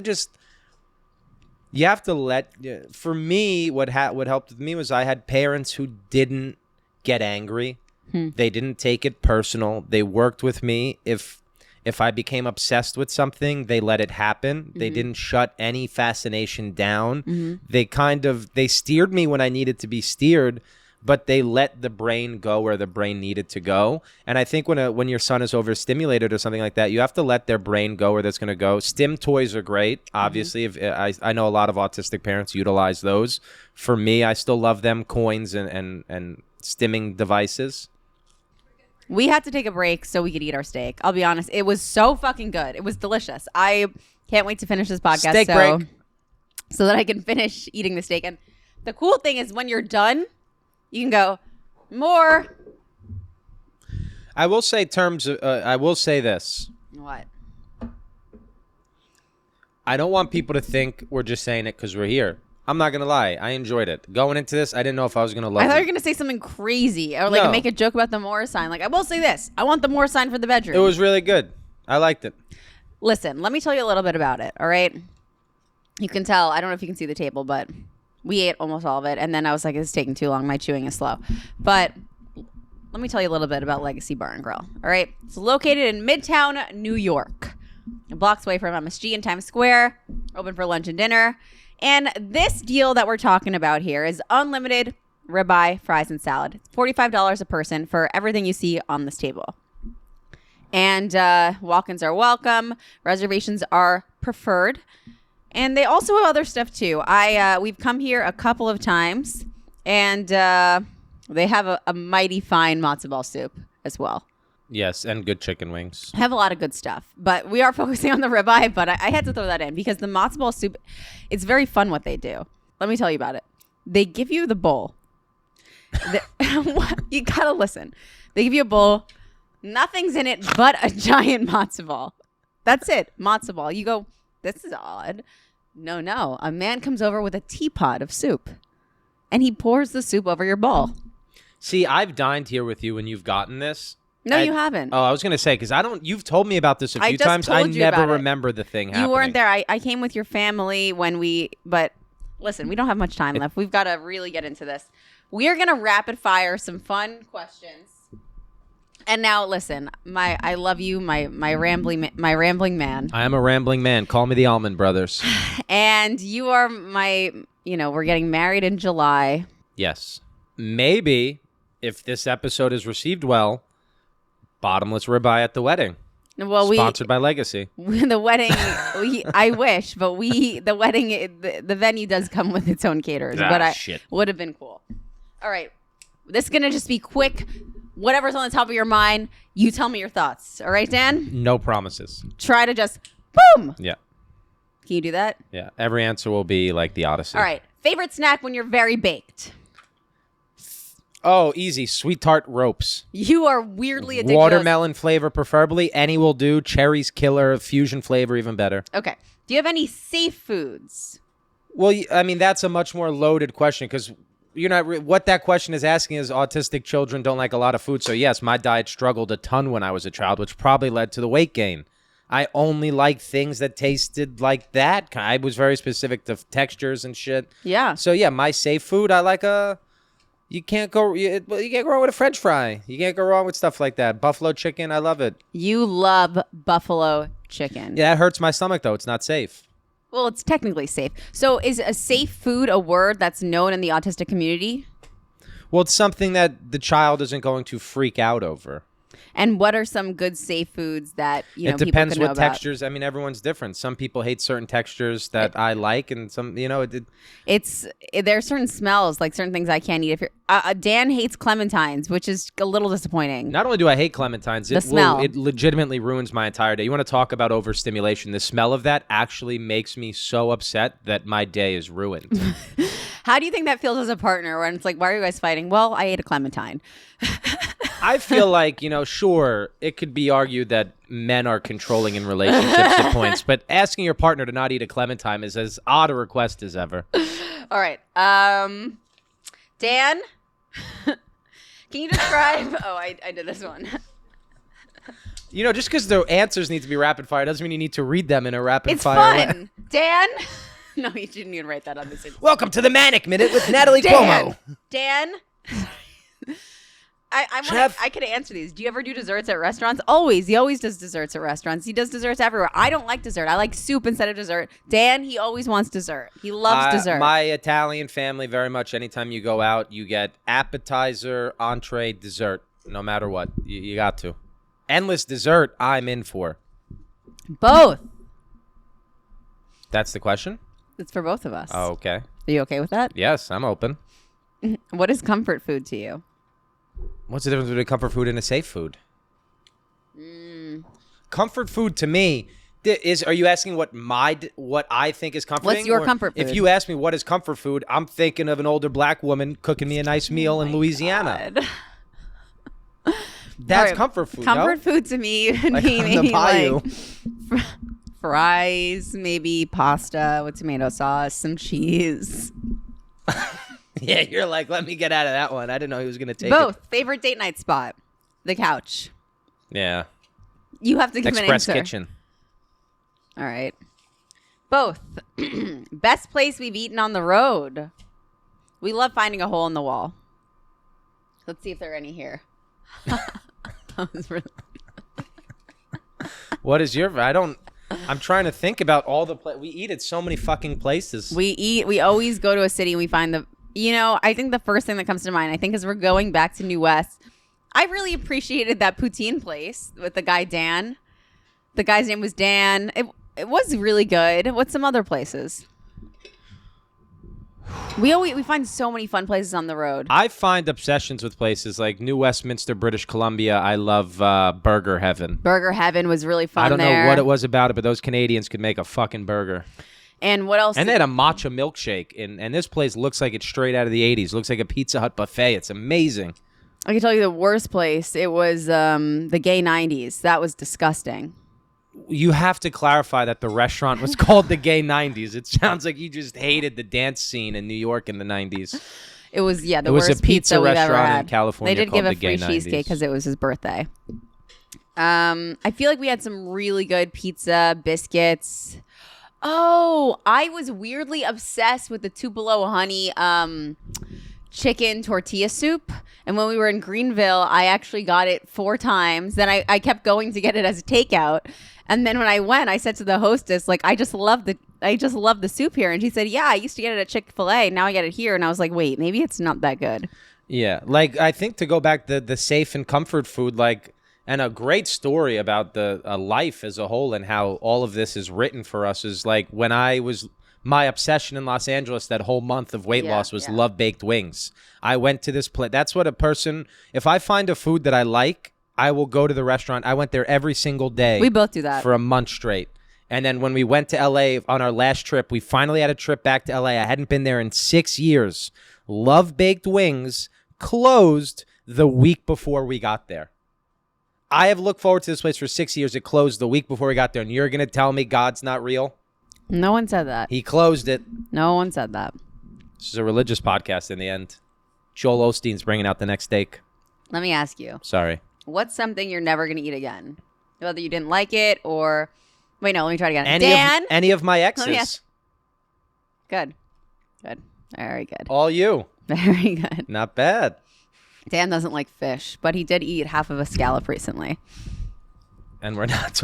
to let, for me, what helped with me was I had parents who didn't get angry. They didn't take it personal. They worked with me. If I became obsessed with something, they let it happen. They didn't shut any fascination down. They steered me when I needed to be steered, but they let the brain go where the brain needed to go. And I think when your son is overstimulated or something like that, you have to let their brain go where that's going to go. Stim toys are great. Obviously, if I know a lot of autistic parents utilize those. For me, I still love them, coins and stimming devices. We had to take a break so we could eat our steak. I'll be honest. It was so fucking good. It was delicious. I can't wait to finish this podcast steak break. So that I can finish eating the steak. And the cool thing is when you're done, you can go, more. I will say I will say this. What? I don't want people to think we're just saying it because we're here. I'm not going to lie. I enjoyed it. Going into this, I didn't know if I was going to love it. I thought you were going to say something crazy or like No. make a joke about the more sign. Like, I will say this. I want the more sign for the bedroom. It was really good. I liked it. Listen, let me tell you a little bit about it, all right? You can tell. I don't know if you can see the table, but we ate almost all of it. And then I was like, it's taking too long. My chewing is slow. But let me tell you a little bit about Legasea Bar Grill, all right? It's located in Midtown, New York. Blocks away from MSG in Times Square. Open for lunch and dinner. And this deal that we're talking about here is unlimited ribeye, fries, and salad. It's $45 a person for everything you see on this table. And walk-ins are welcome. Reservations are preferred. And they also have other stuff too. We've come here a couple of times, and they have a mighty fine matzo ball soup as well. Yes, and good chicken wings. Have a lot of good stuff, but we are focusing on the ribeye. But I had to throw that in because the matzo ball soup, it's very fun what they do. Let me tell you about it. They give you the bowl. You gotta listen. They give you a bowl. Nothing's in it but a giant matzo ball. That's it, matzo ball. You go, this is odd. No. A man comes over with a teapot of soup, and he pours the soup over your bowl. See, I've dined here with you when you've gotten this. No, you haven't. Oh, I was going to say, because you've told me about this a few times. I never remember the thing happening. You weren't there. I came with your family but listen, we don't have much time left. We've got to really get into this. We are going to rapid fire some fun questions. And now listen, I love you, my rambling man. I am a rambling man. Call me the Allman Brothers. And you are we're getting married in July. Yes. Maybe if this episode is received well, bottomless ribeye at the wedding. Well, sponsored by Legacy. The wedding, I wish, but the wedding, the venue does come with its own caterers. Shit. Would have been cool. All right, this is gonna just be quick. Whatever's on the top of your mind, you tell me your thoughts. All right, Dan? No promises. Try to just boom. Yeah. Can you do that? Yeah. Every answer will be like the Odyssey. All right. Favorite snack when you're very baked? Oh, easy. Sweet tart ropes. You are weirdly addicted. Watermelon flavor, preferably. Any will do. Cherry's killer. Fusion flavor, even better. Okay. Do you have any safe foods? Well, I mean, that's a much more loaded question because you're not. What that question is asking is autistic children don't like a lot of food. So yes, my diet struggled a ton when I was a child, which probably led to the weight gain. I only like things that tasted like that. I was very specific to textures and shit. Yeah. So yeah, my safe food, I like you can't go wrong with a French fry. You can't go wrong with stuff like that. Buffalo chicken, I love it. You love buffalo chicken. Yeah, it hurts my stomach though. It's not safe. Well, it's technically safe. So is a safe food a word that's known in the autistic community? Well, it's something that the child isn't going to freak out over. And what are some good safe foods that it depends people can know what about? textures. I mean, everyone's different. Some people hate certain textures that I like, and some, there are certain smells, like certain things I can't eat. If you're Dan hates clementines, which is a little disappointing. Not only do I hate clementines, it legitimately ruins my entire day. You want to talk about overstimulation? The smell of that actually makes me so upset that my day is ruined. How do you think that feels as a partner when it's like, why are you guys fighting? Well, I ate a clementine. I feel like, sure, it could be argued that men are controlling in relationships at points, but asking your partner to not eat a clementine is as odd a request as ever. All right. Dan, can you describe... Oh, I did this one. Just because the answers need to be rapid fire doesn't mean you need to read them in a rapid fire way. It's fun. Dan... No, you didn't even write that on this. Welcome to the Manic Minute with Natalie Cuomo. Dan, I could answer these. Do you ever do desserts at restaurants? Always. He always does desserts at restaurants. He does desserts everywhere. I don't like dessert. I like soup instead of dessert. Dan, he always wants dessert. He loves dessert. My Italian family, very much, anytime you go out, you get appetizer, entree, dessert, no matter what. You got to. Endless dessert, I'm in for. Both. That's the question? It's for both of us. Oh, okay. Are you okay with that? Yes, I'm open. What is comfort food to you? What's the difference between comfort food and a safe food? Comfort food to me are you asking what I think is comforting? What's your comfort food? If you ask me what is comfort food, I'm thinking of an older black woman cooking me a nice meal in Louisiana. That's right. Comfort food. Comfort food to me would be maybe like fries, maybe pasta with tomato sauce, some cheese. Yeah, you're like, let me get out of that one. I didn't know he was going to take Both. Favorite date night spot? The couch. Yeah. You have to give Express an answer. Kitchen. All right. Both. Best place we've eaten on the road. We love finding a hole in the wall. Let's see if there are any here. That was really... What is your... I'm trying to think about all the... We eat at so many fucking places. We always go to a city and we find the... I think the first thing that comes to mind, I think, is we're going back to New West. I really appreciated that poutine place with the guy, Dan. The guy's name was Dan. It was really good. What's some other places? We find so many fun places on the road. I find obsessions with places like New Westminster, British Columbia. I love Burger Heaven. Burger Heaven was really fun. I don't know what it was about it, but those Canadians could make a fucking burger. And what else? And they had a matcha milkshake. And this place looks like it's straight out of the 80s. Looks like a Pizza Hut buffet. It's amazing. I can tell you the worst place. It was the gay 90s. That was disgusting. You have to clarify that the restaurant was called the Gay 90s. It sounds like you just hated the dance scene in New York in the 90s. It was, the it was worst a pizza we've ever restaurant had. in California. They did called give a the Gay free 90s. cheesecake because it was his birthday. I feel like we had some really good pizza, biscuits. Oh, I was weirdly obsessed with the Tupelo honey chicken tortilla soup. And when we were in Greenville, I actually got it 4 times. Then I kept going to get it as a takeout. And then when I went, I said to the hostess, like, I just love the soup here. And she said, yeah, I used to get it at Chick-fil-A. Now I get it here. And I was like, wait, maybe it's not that good. Yeah. Like, I think to go back to the safe and comfort food, like, and a great story about the life as a whole and how all of this is written for us is like when my obsession in Los Angeles that whole month of weight loss was love baked wings. I went to this place. That's what if I find a food that I like, I will go to the restaurant. I went there every single day. We both do that. For a month straight. And then when we went to LA on our last trip, we finally had a trip back to LA. I hadn't been there in 6 years. Love Baked Wings closed the week before we got there. I have looked forward to this place for 6 years. It closed the week before we got there. And you're going to tell me God's not real? No one said that. He closed it. No one said that. This is a religious podcast in the end. Joel Osteen's bringing out the next steak. Let me ask you. Sorry. What's something you're never going to eat again? Whether you didn't like it or... Wait, no, let me try it again. Any of my exes. Good. Very good. All you. Very good. Not bad. Dan doesn't like fish, but he did eat half of a scallop recently. And we're not...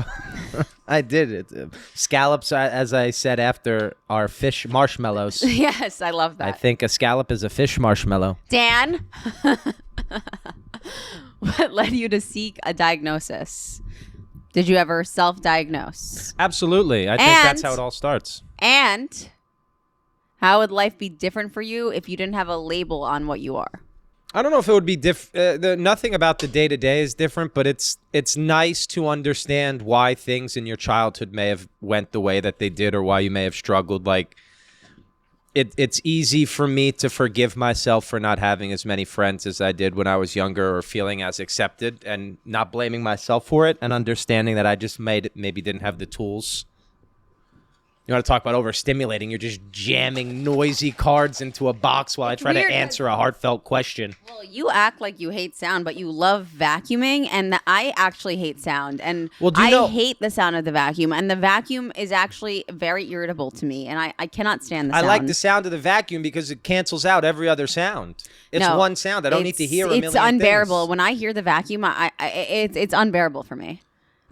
I did it. Scallops, as I said after, are fish marshmallows. Yes, I love that. I think a scallop is a fish marshmallow. Dan, what led you to seek a diagnosis? Did you ever self-diagnose? Absolutely. I think that's how it all starts. And how would life be different for you if you didn't have a label on what you are? I don't know if it would be nothing about the day-to-day is different, but it's nice to understand why things in your childhood may have went the way that they did or why you may have struggled. Like, it's easy for me to forgive myself for not having as many friends as I did when I was younger or feeling as accepted and not blaming myself for it and understanding that I just maybe didn't have the tools. You want to talk about overstimulating? You're just jamming noisy cards into a box while I try to answer a heartfelt question. Well, you act like you hate sound, but you love vacuuming, and I actually hate sound. And I hate the sound of the vacuum, and the vacuum is actually very irritable to me, and I cannot stand the sound. I like the sound of the vacuum because it cancels out every other sound. It's one sound. I don't need to hear a million things. It's unbearable. When I hear the vacuum, it's unbearable for me.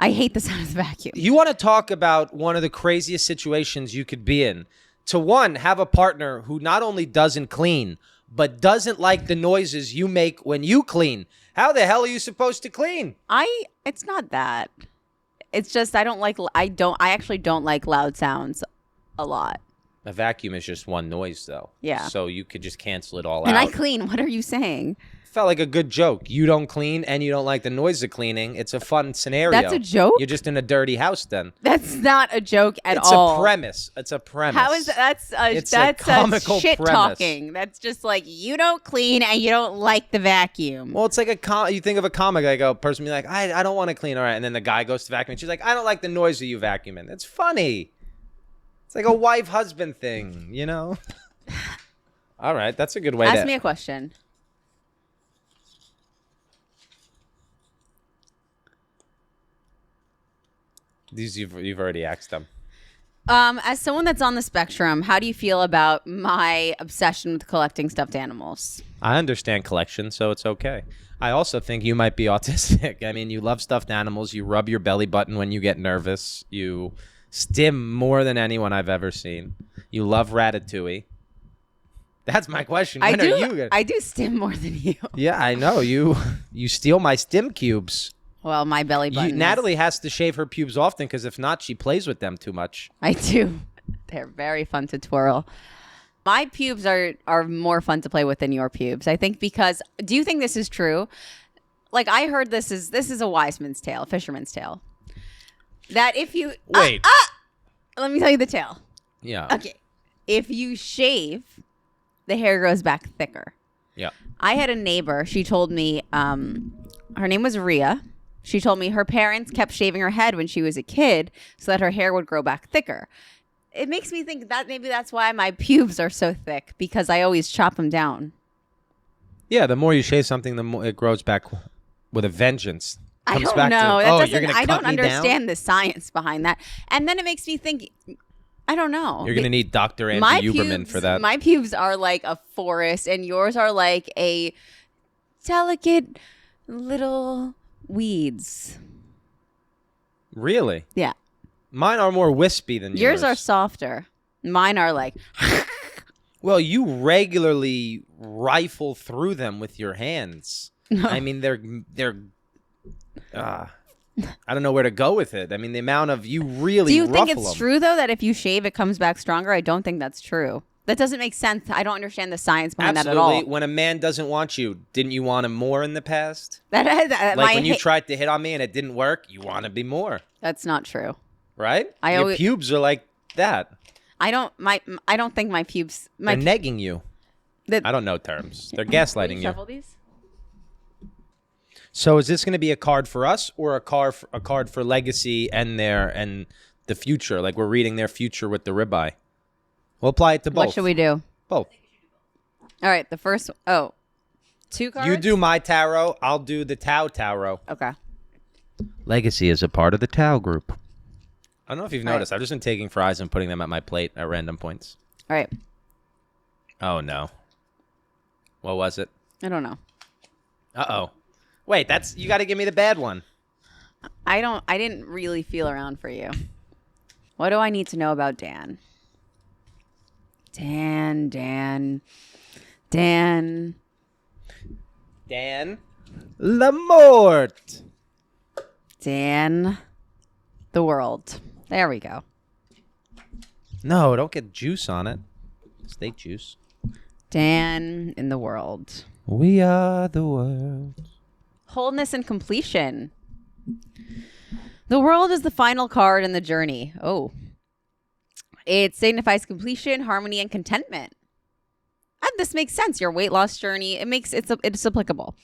I hate the sound of the vacuum. You want to talk about one of the craziest situations you could be in. To one, have a partner who not only doesn't clean, but doesn't like the noises you make when you clean. How the hell are you supposed to clean? It's not that. It's just I actually don't like loud sounds a lot. A vacuum is just one noise, though. Yeah. So you could just cancel it all out. And I clean. What are you saying? Felt like a good joke. You don't clean and you don't like the noise of cleaning. It's a fun scenario. That's a joke? You're just in a dirty house then. That's not a joke at it's all. It's a premise. It's a premise. How is that? That's a comical shit premise. Talking. That's just like you don't clean and you don't like the vacuum. Well, it's like you think of a comic, like a person be like, I don't want to clean, all right, and then the guy goes to vacuum and she's like, I don't like the noise of you vacuuming. It's funny. It's like a wife-husband thing, you know? All right, that's a good way Ask to... me a question. These you've already asked them. As someone that's on the spectrum, how do you feel about my obsession with collecting stuffed animals? I understand collection, so it's okay. I also think you might be autistic. I mean, you love stuffed animals. You rub your belly button when you get nervous. You stim more than anyone I've ever seen. You love Ratatouille. That's my question. When are you gonna... I do stim more than you. Yeah, I know. You steal my stim cubes. Well, my belly button. Natalie has to shave her pubes often because if not, she plays with them too much. I do. They're very fun to twirl. My pubes are more fun to play with than your pubes. I think because, do you think this is true? Like, I heard this is a wise man's tale, a fisherman's tale. That if you... Wait. Let me tell you the tale. Yeah. Okay. If you shave, the hair grows back thicker. Yeah. I had a neighbor. She told me, her name was Rhea. She told me her parents kept shaving her head when she was a kid so that her hair would grow back thicker. It makes me think that maybe that's why my pubes are so thick, because I always chop them down. Yeah, the more you shave something, the more it grows back with a vengeance. I Comes don't back know. To, you're gonna I cut don't me understand down? the science behind that. And then it makes me think, I don't know. You're going to need Dr. Andrew Huberman for that. My pubes are like a forest, and yours are like a delicate little weeds. Really? Yeah. Mine are more wispy than yours. Yours are softer. Mine are like... Well, you regularly rifle through them with your hands. No. I mean, they're I don't know where to go with it. I mean, the amount of you really Do you think ruffle it's them. true, though, that if you shave, it comes back stronger? I don't think that's true. That doesn't make sense. I don't understand the science behind that at all. Absolutely. When a man doesn't want you, didn't you want him more in the past? Like when you tried to hit on me and it didn't work, you want to be more. That's not true. Right? I Your always- pubes are like that. I don't think my pubes... They're negging you. I don't know terms. They're gaslighting you. Shuffle these? So is this going to be a card for us or a card for Legacy and the future? Like we're reading their future with the ribeye. We'll apply it to both. What should we do? Both. All right, the first... Oh, 2 cards? You do my tarot. I'll do the Tao tarot. Okay. Legacy is a part of the Tao group. I don't know if you've All noticed. I've just been taking fries and putting them at my plate at random points. All right. Oh, no. What was it? I don't know. Uh-oh. Wait, you got to give me the bad one. I didn't really feel around for you. What do I need to know about Dan? Dan LaMorte. Dan the world. There we go. No, don't get juice on it. Steak juice. Dan in the world. We are the world. Wholeness and completion. The world is the final card in the journey. Oh. It signifies completion, harmony, and contentment. And this makes sense. Your weight loss journey, it's applicable.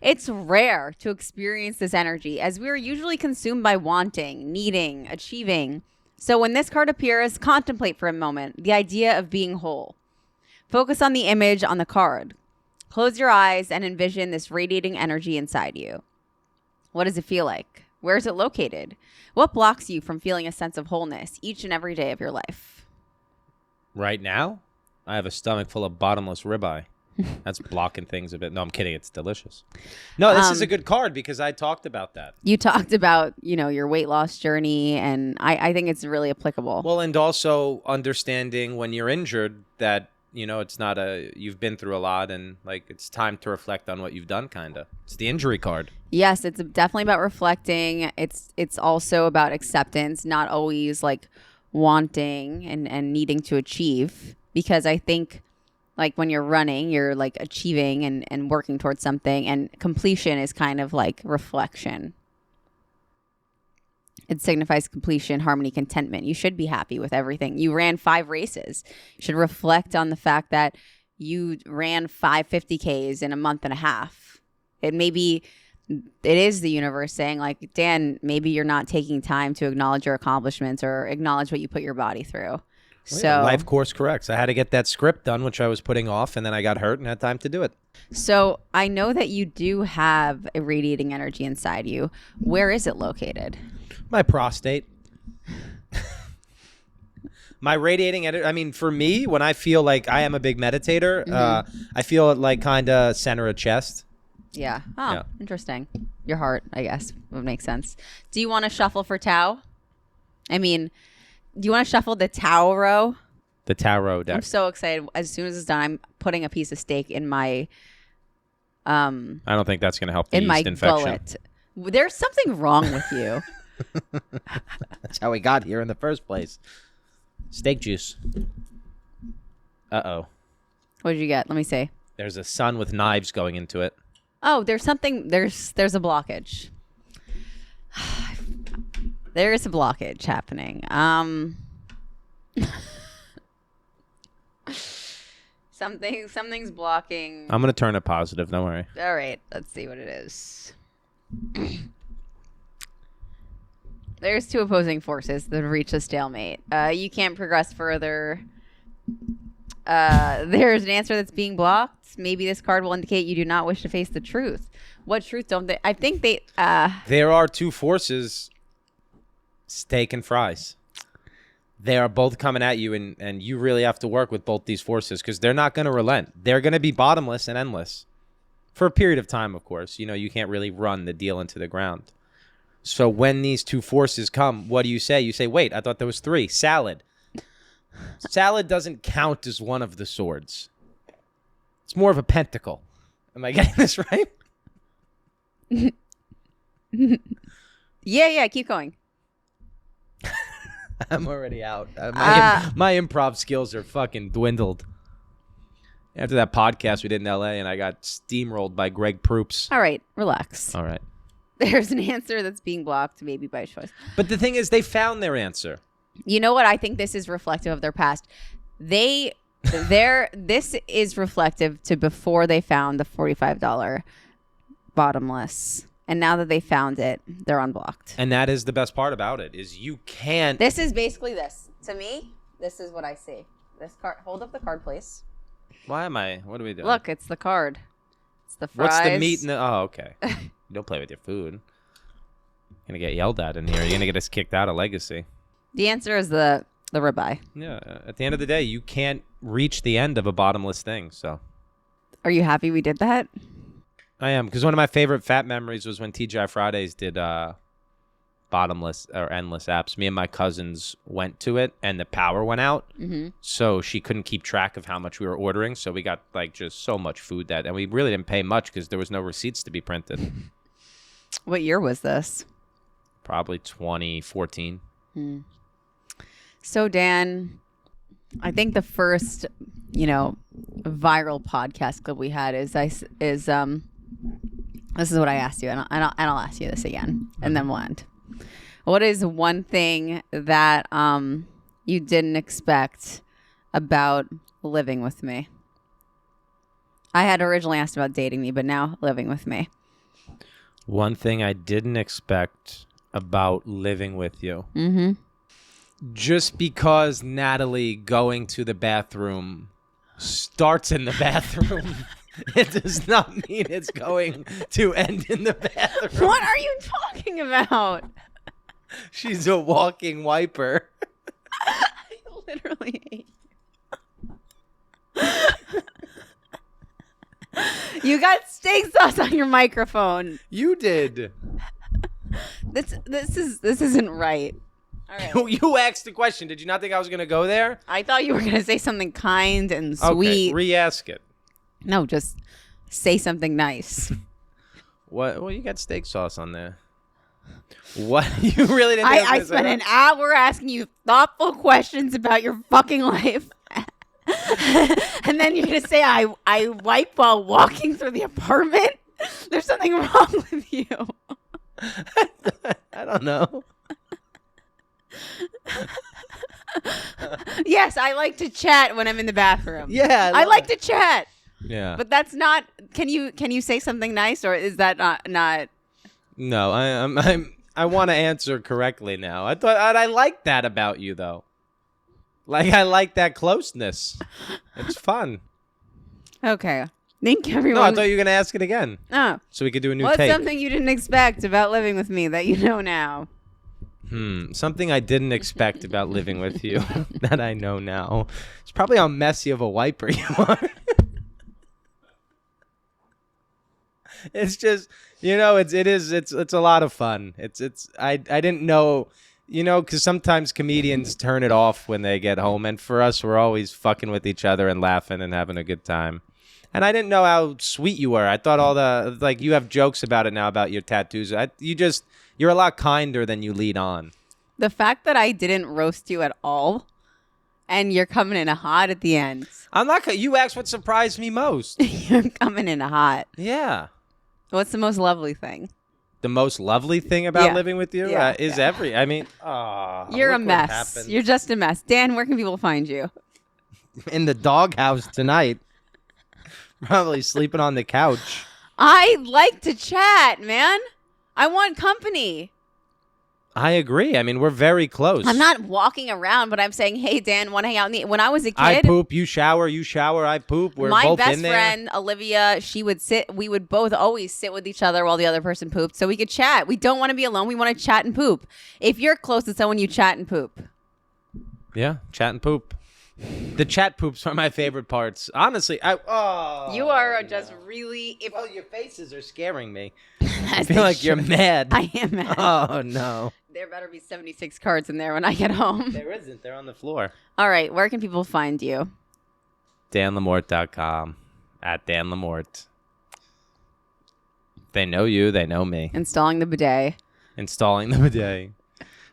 It's rare to experience this energy, as we are usually consumed by wanting, needing, achieving. So when this card appears, contemplate for a moment the idea of being whole. Focus on the image on the card. Close your eyes and envision this radiating energy inside you. What does it feel like? Where is it located? What blocks you from feeling a sense of wholeness each and every day of your life? Right now, I have a stomach full of bottomless ribeye. That's blocking things a bit. No, I'm kidding. It's delicious. No, this is a good card because I talked about that. You talked about, your weight loss journey, and I think it's really applicable. Well, and also understanding when you're injured that, it's not you've been through a lot and like it's time to reflect on what you've done, kind of. It's the injury card. Yes, it's definitely about reflecting. It's also about acceptance, not always like wanting and needing to achieve, because I think like when you're running, you're like achieving and working towards something, and completion is kind of like reflection. It signifies completion, harmony, contentment. You should be happy with everything. You ran 5 races. You should reflect on the fact that you ran 5 50Ks in a month and a half. It is the universe saying like, Dan, maybe you're not taking time to acknowledge your accomplishments or acknowledge what you put your body through. So life course corrects. I had to get that script done, which I was putting off, and then I got hurt and had time to do it. So I know that you do have a radiating energy inside you. Where is it located? My prostate. My radiating energy. I mean, for me, when I feel like I am a big meditator, I feel it like kind of center of chest. Yeah. Oh, interesting. Your heart, I guess, would make sense. Do you want to shuffle for Tao? I mean, do you want to shuffle the Tao row? The tarot deck. I'm so excited. As soon as it's done, I'm putting a piece of steak in my I don't think that's going to help the in my yeast infection. gullet. There's something wrong with you. That's how we got here in the first place. Steak juice. Uh-oh. What did you get? Let me see. There's a sun with knives going into it. Oh, there's something. There's a blockage. There is a blockage happening. Something's blocking. I'm going to turn it positive. Don't worry. All right, let's see what it is. There's two opposing forces that have reached a stalemate. You can't progress further. There's an answer that's being blocked. Maybe this card will indicate you do not wish to face the truth. What truth don't they? I think they. There are two forces, steak and fries. They are both coming at you, and you really have to work with both these forces because they're not going to relent. They're going to be bottomless and endless for a period of time, of course. You know, you can't really run the deal into the ground. So when these two forces come, what do? You say, wait, I thought there was three. Salad. Salad doesn't count as one of the swords. It's more of a pentacle. Am I getting this right? Yeah, keep going. I'm already out. My improv skills are fucking dwindled. After that podcast we did in LA and I got steamrolled by Greg Proops. All right, relax. All right. There's an answer that's being blocked, maybe by choice. But the thing is, they found their answer. You know what? I think this is reflective of their past. This is reflective to before they found the $45 bottomless. And now that they found it, they're unblocked. And that is the best part about it, is you can't. This is basically this. To me, this is what I see. This card. Hold up the card, please. What are we doing? Look, it's the card. It's the fries. What's the meat? Oh, okay. Don't play with your food. You're going to get yelled at in here. You're going to get us kicked out of Legacy. The answer is the ribeye. Yeah. At the end of the day, you can't reach the end of a bottomless thing. So, are you happy we did that? I am, because one of my favorite fat memories was when TGI Fridays did bottomless or endless apps. Me and my cousins went to it, and the power went out, so she couldn't keep track of how much we were ordering. So we got like just so much food and we really didn't pay much because there was no receipts to be printed. What year was this? Probably 2014. So Dan, I think the first, viral podcast clip we had is this is what I asked you, and I'll ask you this again, and then we'll end. What is one thing that you didn't expect about living with me? I had originally asked about dating me, but now living with me. One thing I didn't expect about living with you. Just because Natalie going to the bathroom starts in the bathroom, it does not mean it's going to end in the bathroom. What are you talking about? She's a walking wiper. I literally hate you. You got steak sauce on your microphone. You did. This isn't right. All right. You asked the question. Did you not think I was going to go there? I thought you were going to say something kind and sweet. Okay, re-ask it. No, just say something nice. What? Well, you got steak sauce on there. What? You really didn't think I spent an hour asking you thoughtful questions about your fucking life. And then you're going to say I wipe while walking through the apartment? There's something wrong with you. I don't know. Yes, I like to chat when I'm in the bathroom. Yeah, I like to chat. Yeah, but that's not. Can you say something nice, or is that not? No, I want to answer correctly now. I thought I like that about you though. Like, I like that closeness. It's fun. Okay. Thank you, everyone. No, I thought you were going to ask it again. Oh. So we could do a new What's take. something you didn't expect about living with me that you know now? Something I didn't expect about living with you that I know now. It's probably how messy of a wiper you are. It's just, it's a lot of fun. I didn't know, because sometimes comedians turn it off when they get home, and for us, we're always fucking with each other and laughing and having a good time. And I didn't know how sweet you were. I thought you have jokes about it now about your tattoos. You're a lot kinder than you lead on. The fact that I didn't roast you at all, and you're coming in hot at the end. I'm not. You asked what surprised me most. You're coming in hot. Yeah. What's the most lovely thing? The most lovely thing about living with you is You're a mess. You're just a mess. Dan, where can people find you? In the doghouse tonight. Probably sleeping on the couch. I like to chat, man. I want company. I agree. I mean, we're very close. I'm not walking around, but I'm saying, hey, Dan, want to hang out? When I was a kid, I poop, you shower, I poop. We're both in there. My best friend, Olivia, we would both always sit with each other while the other person pooped so we could chat. We don't want to be alone. We want to chat and poop. If you're close to someone, you chat and poop. Yeah, chat and poop. The chat poops are my favorite parts. Honestly, you are just really... your faces are scaring me. I feel like you're mad. I am mad. Oh, no. There better be 76 cards in there when I get home. There isn't. They're on the floor. All right. Where can people find you? DanLaMorte.com. At Dan LaMorte. They know you. They know me. Installing the bidet.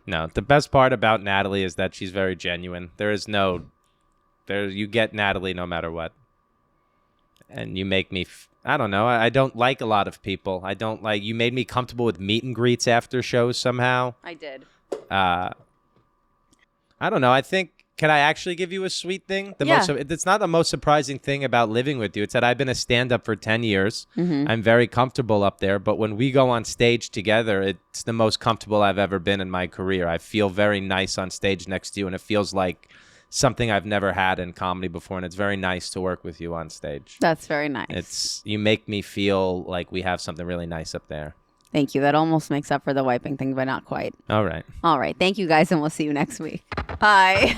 No, the best part about Natalie is that she's very genuine. You get Natalie no matter what. And you make me... I don't know. I don't like a lot of people. You made me comfortable with meet and greets after shows somehow. I did. I don't know. I think, can I actually give you a sweet thing? Yeah. It's not the most surprising thing about living with you. It's that I've been a stand-up for 10 years. Mm-hmm. I'm very comfortable up there. But when we go on stage together, it's the most comfortable I've ever been in my career. I feel very nice on stage next to you, and it feels like something I've never had in comedy before, and it's very nice to work with you on stage. That's very nice. You make me feel like we have something really nice up there. Thank you. That almost makes up for the wiping thing, but not quite. All right. Thank you, guys, and we'll see you next week. Bye.